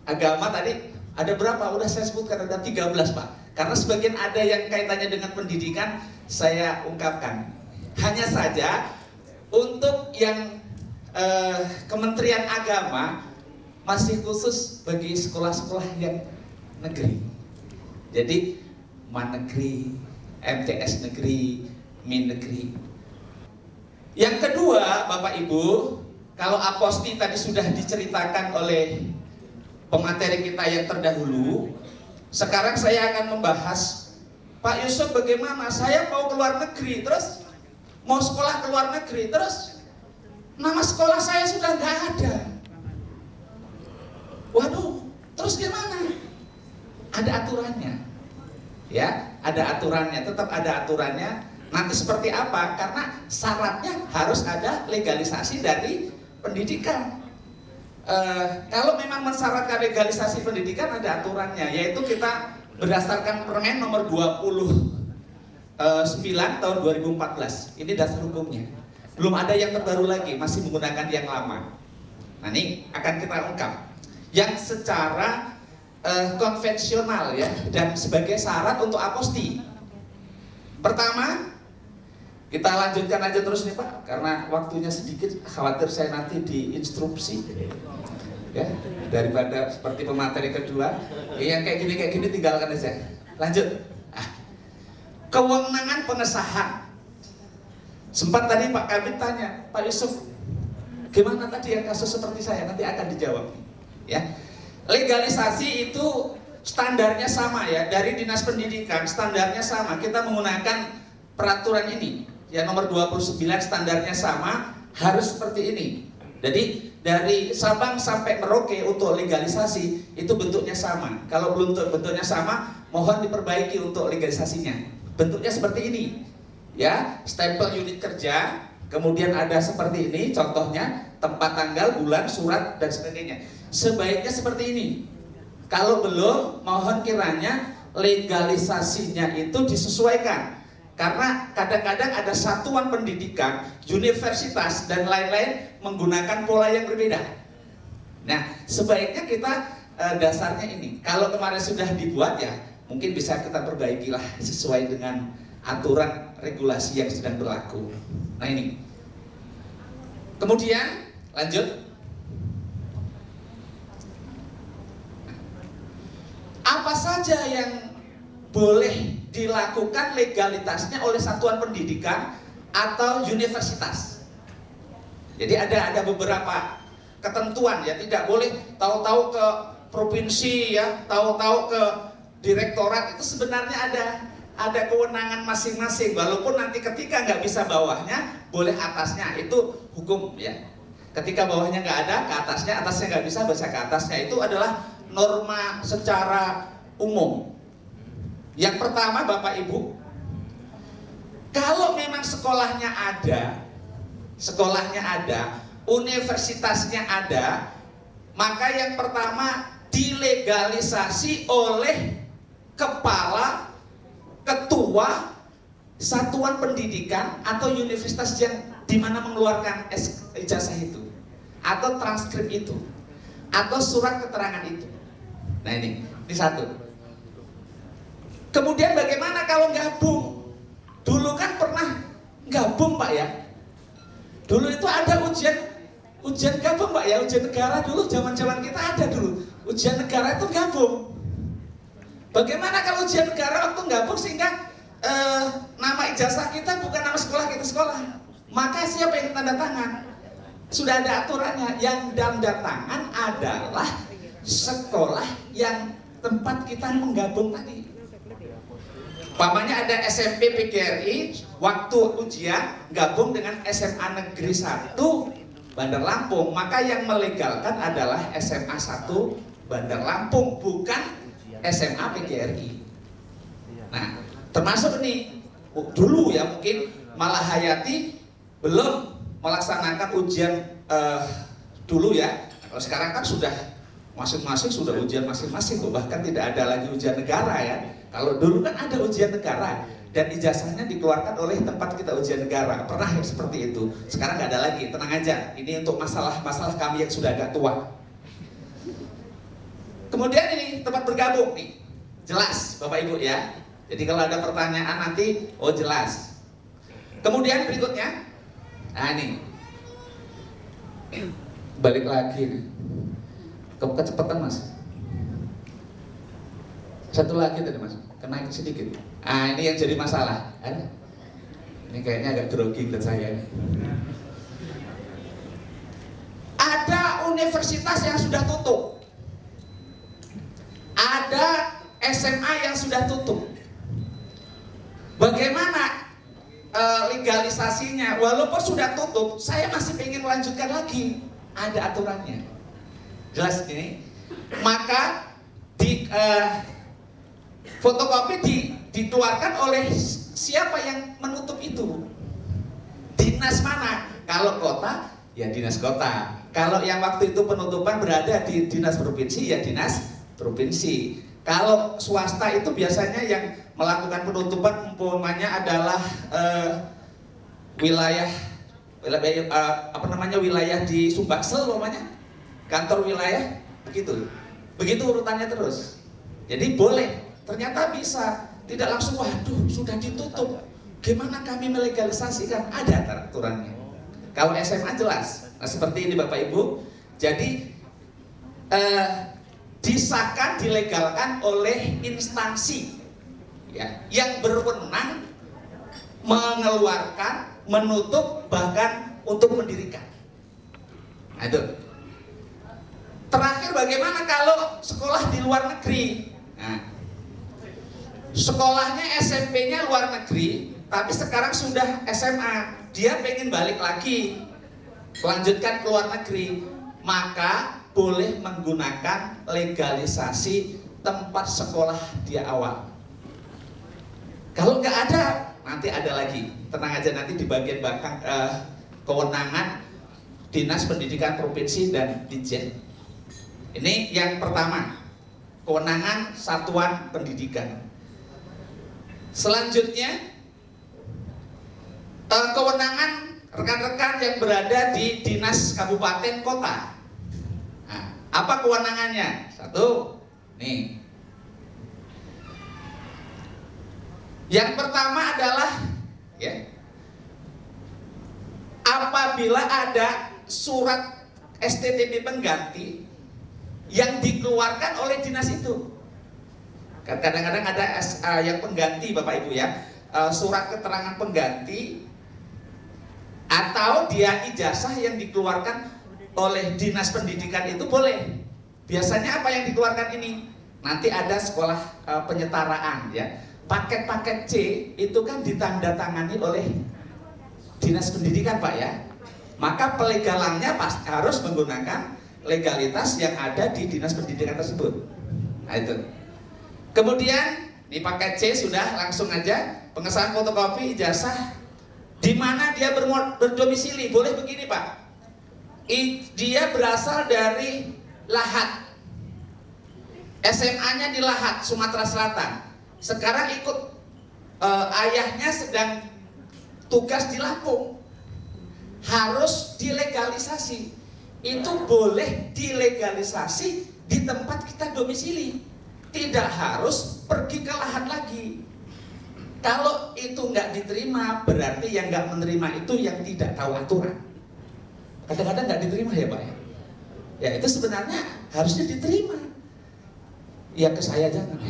agama tadi ada berapa? Udah saya sebutkan ada 13 Pak. Karena sebagian ada yang kaitannya dengan pendidikan saya ungkapkan. Hanya saja untuk yang Kementerian Agama masih khusus bagi sekolah-sekolah yang negeri. Jadi Mandegri, MTS negeri, Min negeri. Yang kedua Bapak Ibu, kalau apostille tadi sudah diceritakan oleh pemateri kita yang terdahulu, sekarang saya akan membahas, Pak Yusuf bagaimana? Saya mau keluar negeri, terus mau sekolah ke luar negeri, terus nama sekolah saya sudah nggak ada. Waduh, terus gimana? Ada aturannya, ya, ada aturannya, tetap ada aturannya. Nanti seperti apa? Karena syaratnya harus ada legalisasi dari pendidikan. Kalau memang mensyaratkan legalisasi pendidikan ada aturannya, yaitu kita berdasarkan Permen nomor 29 tahun 2014. Ini dasar hukumnya. Belum ada yang terbaru lagi, masih menggunakan yang lama. Nah ini akan kita ungkap. Yang secara konvensional ya, dan sebagai syarat untuk aposti. Pertama, kita lanjutkan aja terus nih Pak, karena waktunya sedikit, khawatir saya nanti diinstruksi ya, daripada seperti pemateri kedua yang kayak gini tinggalkan aja. Lanjut. Kewenangan pengesahan. Sempat tadi Pak Kabit tanya, Pak Yusuf, gimana tadi yang kasus seperti saya? Nanti akan dijawab ya. Legalisasi itu standarnya sama ya, dari Dinas Pendidikan standarnya sama. Kita menggunakan peraturan ini ya, nomor 29, standarnya sama, harus seperti ini. Jadi dari Sabang sampai Merauke untuk legalisasi itu bentuknya sama. Kalau belum bentuknya sama, mohon diperbaiki untuk legalisasinya. Bentuknya seperti ini ya, stempel unit kerja, kemudian ada seperti ini contohnya, tempat, tanggal, bulan, surat, dan sebagainya. Sebaiknya seperti ini. Kalau belum, mohon kiranya legalisasinya itu disesuaikan. Karena kadang-kadang ada satuan pendidikan, universitas, dan lain-lain menggunakan pola yang berbeda. Nah, sebaiknya kita dasarnya ini. Kalau kemarin sudah dibuat ya, mungkin bisa kita perbaikilah sesuai dengan aturan regulasi yang sedang berlaku. Nah ini. Kemudian, lanjut. Apa saja yang boleh dilakukan legalitasnya oleh satuan pendidikan atau universitas? Jadi ada beberapa ketentuan ya, tidak boleh tahu-tahu ke provinsi ya, tahu-tahu ke direktorat. Itu sebenarnya ada kewenangan masing-masing, walaupun nanti ketika nggak bisa bawahnya, boleh atasnya, itu hukum ya. Ketika bawahnya nggak ada, ke atasnya nggak bisa, bisa ke atasnya. Itu adalah norma secara umum. Yang pertama Bapak Ibu, kalau memang sekolahnya ada, universitasnya ada, maka yang pertama dilegalisasi oleh kepala, ketua satuan pendidikan atau universitas yang dimana mengeluarkan ijazah itu, atau transkrip itu, atau surat keterangan itu. Nah ini satu. Kemudian bagaimana kalau gabung? Dulu kan pernah gabung Pak ya. Dulu itu ada ujian gabung Pak ya, ujian negara dulu, zaman-zaman kita ada dulu. Ujian negara itu gabung. Bagaimana kalau ujian negara waktu gabung sehingga nama ijazah kita bukan nama sekolah kita sekolah. Maka siapa yang tanda tangan? Sudah ada aturannya. Yang tanda tangan adalah sekolah yang tempat kita menggabung tadi. Pamannya ada SMP PGRI, waktu ujian gabung dengan SMA Negeri 1 Bandar Lampung, maka yang melegalkan adalah SMA 1 Bandar Lampung, bukan SMA PGRI. Nah, termasuk nih dulu ya, mungkin Malahayati belum melaksanakan ujian dulu ya. Kalau sekarang kan sudah masing-masing sudah ujian masing-masing, bahkan tidak ada lagi ujian negara ya. Kalau dulu kan ada ujian negara dan ijazahnya dikeluarkan oleh tempat kita ujian negara. Pernah yang seperti itu. Sekarang nggak ada lagi, tenang aja. Ini untuk masalah-masalah kami yang sudah agak tua. Kemudian ini tempat bergabung nih, jelas Bapak Ibu ya. Jadi kalau ada pertanyaan nanti, oh jelas. Kemudian berikutnya, nah ini, balik lagi nih. Kecepatan Mas. Satu lagi tadi Mas, kenaik sedikit. Ah ini yang jadi masalah. Ini kayaknya agak grogi buat saya nih. Ada universitas yang sudah tutup. Ada SMA yang sudah tutup. Bagaimana legalisasinya? Walaupun sudah tutup, saya masih ingin melanjutkan lagi. Ada aturannya. Jelas ini. Maka di fotokopi dikeluarkan oleh siapa yang menutup itu? Dinas mana? Kalau kota, ya dinas kota. Kalau yang waktu itu penutupan berada di dinas provinsi, ya dinas provinsi. Kalau swasta itu biasanya yang melakukan penutupan umpamanya adalah wilayah wilayah di Sumbaksel umpamanya, kantor wilayah begitu. Begitu urutannya terus. Jadi boleh, ternyata bisa. Tidak langsung, waduh sudah ditutup, gimana kami melegalisasikan? Ada aturannya. Kalau SMA jelas. Nah seperti ini Bapak Ibu. Jadi disahkan, dilegalkan oleh instansi ya, yang berwenang mengeluarkan, menutup, bahkan untuk mendirikan. Nah, itu. Terakhir bagaimana kalau sekolah di luar negeri? Nah, sekolahnya SMP-nya luar negeri, tapi sekarang sudah SMA, dia pengen balik lagi, melanjutkan ke luar negeri, maka boleh menggunakan legalisasi tempat sekolah dia awal. Kalau nggak ada, nanti ada lagi. Tenang aja, nanti di bagian belakang kewenangan Dinas Pendidikan Provinsi dan Ditjen. Ini yang pertama, kewenangan Satuan Pendidikan. Selanjutnya, kewenangan rekan-rekan yang berada di dinas kabupaten kota. Nah, apa kewenangannya? Satu, nih. Yang pertama adalah, ya, apabila ada surat STTP pengganti yang dikeluarkan oleh dinas itu. Kadang-kadang ada yang pengganti Bapak Ibu ya, surat keterangan pengganti atau dia ijazah yang dikeluarkan oleh dinas pendidikan itu boleh. Biasanya apa yang dikeluarkan ini? Nanti ada sekolah penyetaraan ya. Paket-paket C itu kan ditandatangani oleh dinas pendidikan Pak ya. Maka pelegalannya harus menggunakan legalitas yang ada di dinas pendidikan tersebut. Nah itu. Kemudian di paket C sudah langsung aja pengesahan fotokopi ijazah di mana dia berdomisili. Boleh begini Pak, dia berasal dari Lahat, SMA-nya di Lahat, Sumatera Selatan. Sekarang ikut ayahnya sedang tugas di Lampung, harus dilegalisasi. Itu boleh dilegalisasi di tempat kita domisili. Tidak harus pergi ke Lahat lagi. Kalau itu nggak diterima, berarti yang nggak menerima itu yang tidak tahu aturan. Kadang-kadang nggak diterima ya Pak ya. Ya itu sebenarnya harusnya diterima. Ya ke saya jangan.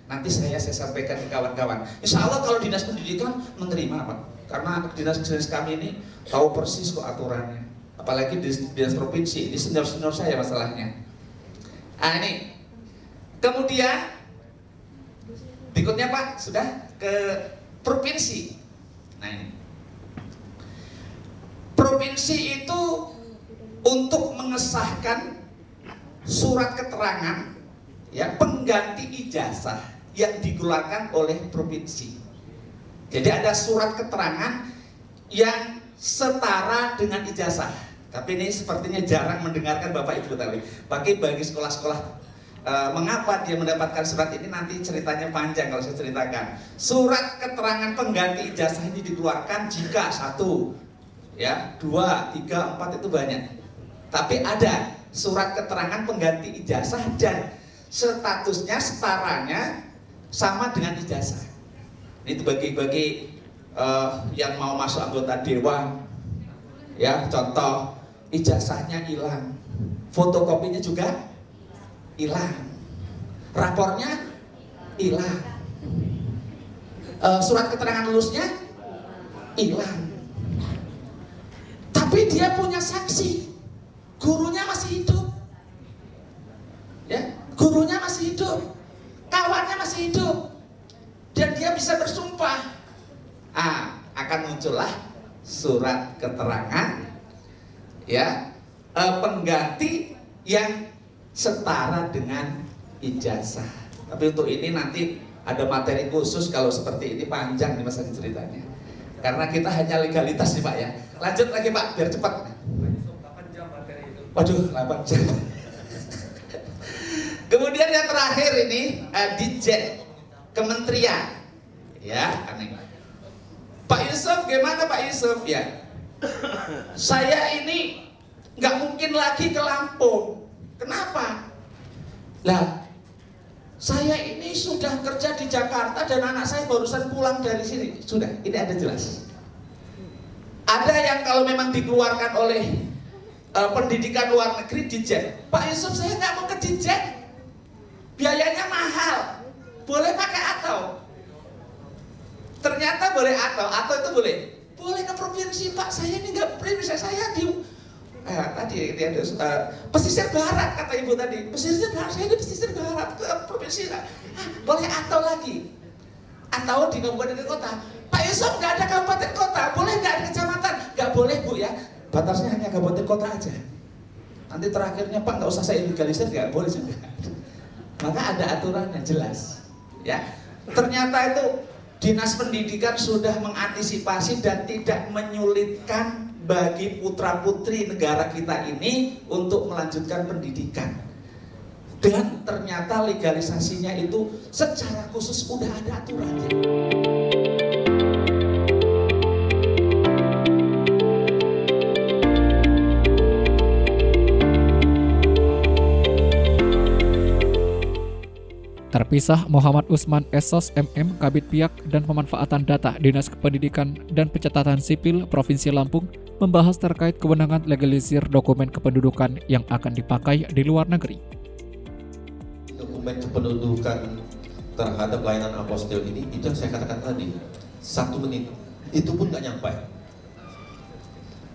Nanti saya sampaikan ke kawan-kawan. Insya Allah kalau dinas pendidikan menerima Pak. Karena dinas-dinas kami ini tahu persis kok aturannya. Apalagi dinas provinsi, ini senior-senior saya masalahnya. Nah ini. Kemudian berikutnya Pak, sudah ke provinsi. Nah ini. Provinsi itu untuk mengesahkan surat keterangan ya pengganti ijazah yang dikeluarkan oleh provinsi. Jadi ada surat keterangan yang setara dengan ijazah. Tapi ini sepertinya jarang mendengarkan Bapak Ibu tadi. Bagi sekolah-sekolah mengapa dia mendapatkan surat ini nanti ceritanya panjang kalau saya ceritakan. Surat keterangan pengganti ijazah ini dikeluarkan jika 1, ya 2, 3, 4 itu banyak. Tapi ada surat keterangan pengganti ijazah dan statusnya setaranya sama dengan ijazah. Ini bagi yang mau masuk anggota dewan, ya contoh ijazahnya hilang, fotokopinya juga hilang, rapornya hilang, surat keterangan lulusnya hilang. Tapi dia punya saksi, gurunya masih hidup, ya gurunya masih hidup, kawannya masih hidup, dan dia bisa bersumpah. Akan muncullah surat keterangan ya pengganti yang setara dengan ijazah. Tapi untuk ini nanti ada materi khusus, kalau seperti ini panjang nih masa ceritanya. Karena kita hanya legalitas nih Pak ya. Lanjut lagi Pak, biar cepat. 8 jam materi itu. Waduh, 8 jam. Kemudian yang terakhir ini Ditjen Kementerian. Ya, aneh. Pak Yusuf, gimana Pak Yusuf ya? Saya ini nggak mungkin lagi ke Lampung. Kenapa? Lah, saya ini sudah kerja di Jakarta dan anak saya barusan pulang dari sini. Sudah, ini ada jelas. Ada yang kalau memang dikeluarkan oleh pendidikan luar negeri di-jet. Pak Yusuf, saya nggak mau ke di-jet, biayanya mahal. Boleh pakai atau? Ternyata boleh atau itu boleh. Boleh ke provinsi, Pak. Saya ini nggak provinsi, saya di tadi dia ada pesisir barat, kata ibu tadi. Pesisir barat, saya di pesisir barat ke provinsi. Boleh atau lagi? Atau di kabupaten kota. Pak Yusuf, nggak ada kabupaten kota, boleh nggak ada kecamatan? Nggak boleh, Bu, ya. Batasnya hanya kabupaten kota aja. Nanti terakhirnya, Pak, nggak usah saya legalisir, nggak boleh juga. Maka ada aturannya jelas, ya. Ternyata itu Dinas Pendidikan sudah mengantisipasi dan tidak menyulitkan bagi putra-putri negara kita ini untuk melanjutkan pendidikan. Dan ternyata legalisasinya itu secara khusus udah ada aturannya. Terpisah, Muhammad Usman Sos MM Kabid Piak dan Pemanfaatan Data Dinas Kependidikan dan Pencatatan Sipil Provinsi Lampung membahas terkait kewenangan legalisir dokumen kependudukan yang akan dipakai di luar negeri. Dokumen kependudukan terhadap layanan apostil ini, itu yang saya katakan tadi, 1 menit, itu pun nggak nyampe.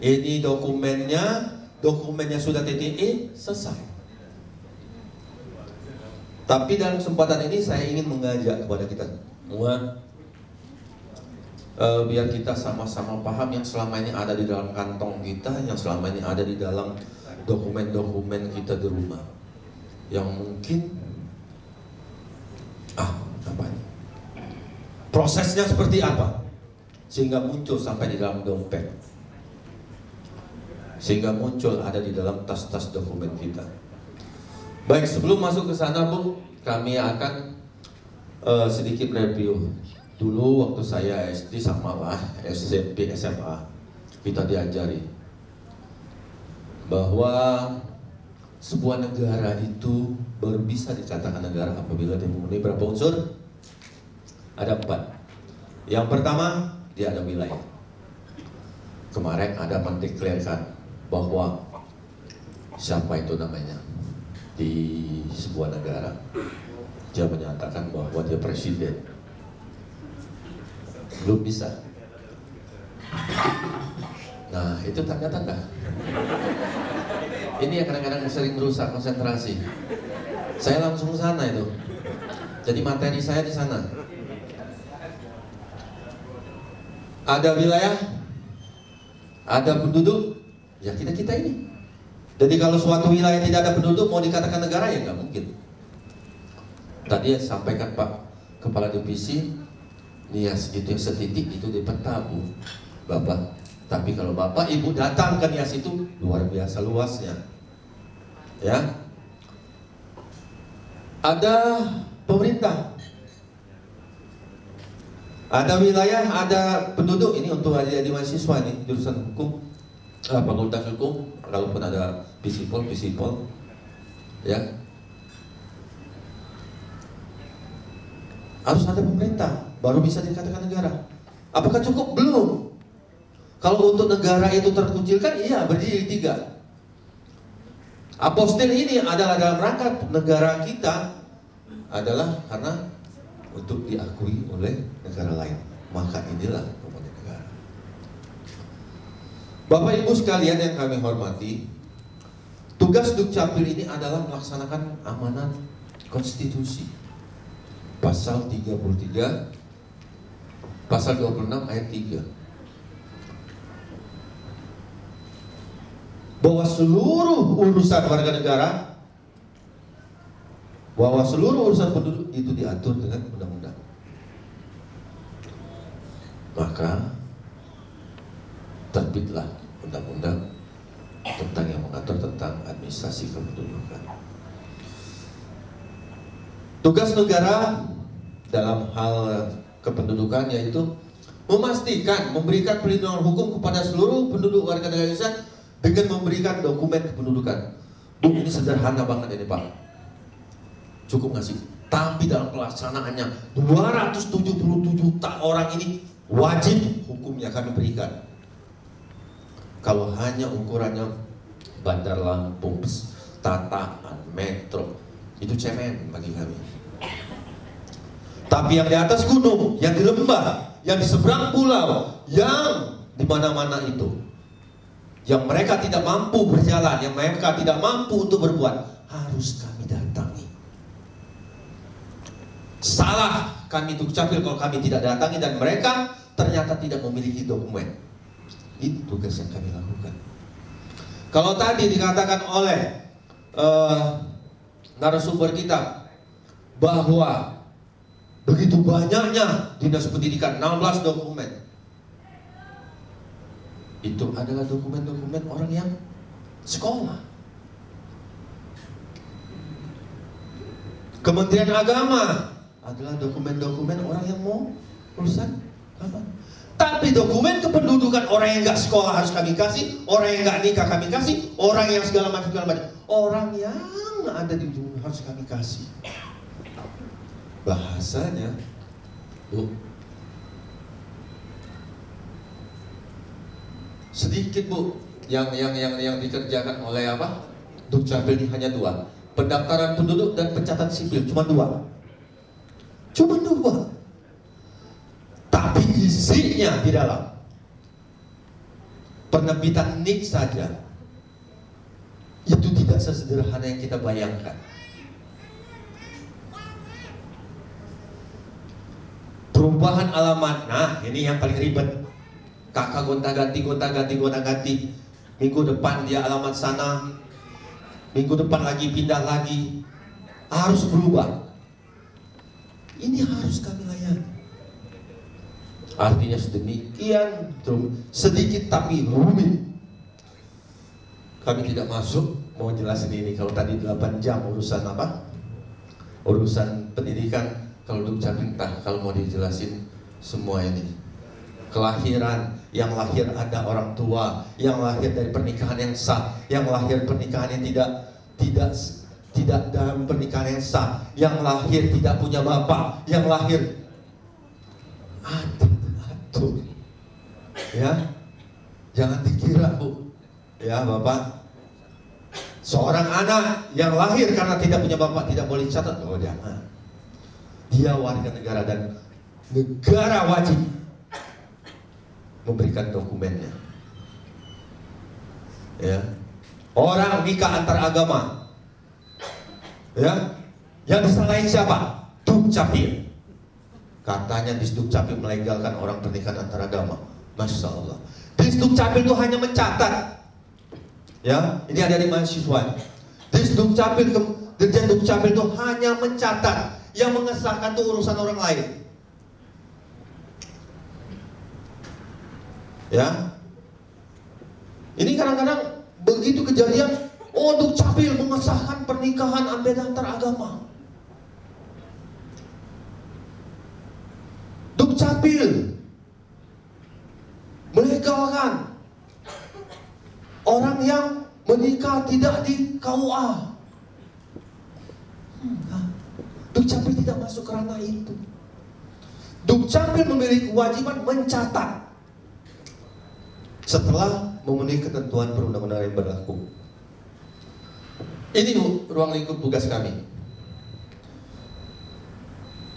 Ini dokumennya sudah TTE, selesai. Tapi dalam kesempatan ini saya ingin mengajak kepada kita semua, biar kita sama-sama paham yang selama ini ada di dalam kantong kita, yang selama ini ada di dalam dokumen-dokumen kita di rumah, yang mungkin prosesnya seperti apa sehingga muncul sampai di dalam dompet, sehingga muncul ada di dalam tas-tas dokumen kita. Baik, sebelum masuk ke sana, Bu, kami akan sedikit review. Dulu waktu saya SD sama SMP, SMA, kita diajari bahwa sebuah negara itu baru bisa dikatakan negara apabila dia memenuhi berapa unsur? Ada 4. Yang pertama, dia ada wilayah. Kemarin ada mendeklarasikan bahwa siapa itu namanya di sebuah negara, dia menyatakan bahwa dia presiden. Belum bisa. Nah, itu tanda-tanda. Ini yang kadang-kadang sering merusak konsentrasi. Saya langsung ke sana itu. Jadi materi saya di sana. Ada wilayah, ada penduduk, ya kita ini. Jadi kalau suatu wilayah tidak ada penduduk, mau dikatakan negara ya nggak mungkin. Tadi yang sampaikan Pak Kepala Divisi, Nias itu yang setitik itu di peta, Bu, Bapak. Tapi kalau Bapak Ibu datang ke Nias itu luar biasa luasnya, ya. Ada pemerintah, ada wilayah, ada penduduk. Ini untuk adik-adik mahasiswa nih jurusan hukum, fakultas hukum. Kalaupun ada visipol, ya, harus ada pemerintah, baru bisa dikatakan negara. Apakah cukup? Belum. Kalau untuk negara itu terkucilkan, iya, berdiri 3. Apostil ini adalah dalam rangka negara kita, adalah karena untuk diakui oleh negara lain. Maka inilah komponen negara. Bapak Ibu sekalian yang kami hormati, tugas Dukcapil ini adalah melaksanakan amanat konstitusi. Pasal 33, pasal 26 ayat 3. Bahwa seluruh urusan warga negara, bahwa seluruh urusan penduduk itu diatur dengan undang-undang. Maka terbitlah undang-undang tentang yang mengatur tentang administrasi kependudukan. Tugas negara dalam hal kependudukan yaitu memastikan memberikan perlindungan hukum kepada seluruh penduduk warga negara Indonesia dengan memberikan dokumen kependudukan. Bu, ini sederhana banget ini, Pak. Cukup nggak sih? Tapi dalam pelaksanaannya 277 orang ini wajib hukumnya kami berikan. Kalau hanya ukurannya Bandar Lampung, Tataan, Metro, itu cemen bagi kami. Tapi yang di atas gunung, yang di lembah, yang di seberang pulau, yang di mana-mana itu, yang mereka tidak mampu berjalan, yang mereka tidak mampu untuk berbuat, harus kami datangi. Salah kami Dukcapil kalau kami tidak datangi dan mereka ternyata tidak memiliki dokumen. Itu tugas yang kami lakukan. Kalau tadi dikatakan oleh narasumber kita bahwa begitu banyaknya dinas pendidikan, 16 dokumen, itu adalah dokumen-dokumen orang yang sekolah. Kementerian Agama adalah dokumen-dokumen orang yang mau urusan apa? Tapi dokumen kependudukan orang yang nggak sekolah harus kami kasih, orang yang nggak nikah kami kasih, orang yang segala macam, orang yang ada di ujung harus kami kasih. Bahasanya, Bu, sedikit Bu, yang dikerjakan oleh apa? Dukcapil ini hanya 2, pendaftaran penduduk dan pencatatan sipil, cuma 2. Tapi isinya di dalam penerbitan NIK saja itu tidak sesederhana yang kita bayangkan. Perubahan alamat, nah ini yang paling ribet. Kakak gonta-ganti. Minggu depan dia alamat sana, minggu depan lagi pindah lagi, harus berubah. Ini harus kami layani. Artinya sedemikian sedikit tapi rumit. Kami tidak masuk mau jelasin ini. Kalau tadi 8 jam urusan apa? Urusan pendidikan. Kalau Dukcapil entah kalau mau dijelasin semua ini. Kelahiran, yang lahir ada orang tua, yang lahir dari pernikahan yang sah, yang lahir pernikahan yang tidak dalam pernikahan yang sah, yang lahir tidak punya bapak, yang lahir aduh, ya, jangan dikira Bu, ya Bapak, seorang anak yang lahir karena tidak punya bapak tidak boleh dicatat, oh jangan, dia warga negara dan negara wajib memberikan dokumennya, ya, orang nikah antar agama. Ya, yang disalahin siapa? Dukcapil. Katanya Disdukcapil melegalkan orang pernikahan antaragama. Masya Allah. Disdukcapil itu hanya mencatat. Ya, ini ada di mahasiswa. Disdukcapil, Dirjen Dukcapil itu hanya mencatat. Yang mengesahkan itu urusan orang lain. Ya, ini kadang-kadang begitu kejadian. Oh, Dukcapil mengesahkan pernikahan antar agama. Dukcapil melegalkan orang yang menikah tidak di KUA. Dukcapil tidak masuk ke ranah itu. Dukcapil memiliki kewajiban mencatat setelah memenuhi ketentuan perundang-undangan yang berlaku. Ini ruang lingkup tugas kami.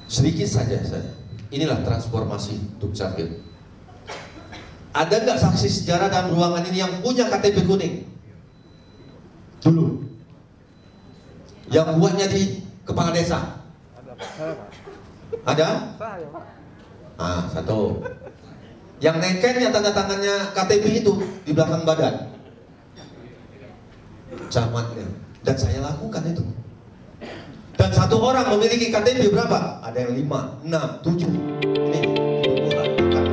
Sedikit saja saya. Inilah transformasi Dukcapil. Ada nggak saksi sejarah dalam ruangan ini yang punya KTP kuning? Dulu. Yang buatnya di kepala desa? Ada? Ah, 1. Yang neken yang tanda tangannya KTP itu di belakang badan? Camatnya. Dan saya lakukan itu. Dan 1 orang memiliki KTP berapa? Ada yang 5, 6, 7. Ini bukan.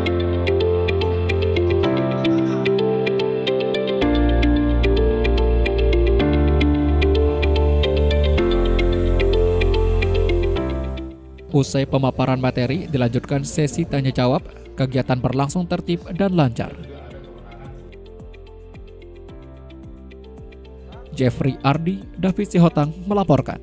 Usai pemaparan materi, dilanjutkan sesi tanya jawab. Kegiatan berlangsung tertib dan lancar. Jeffrey Ardi, David Sihotang melaporkan.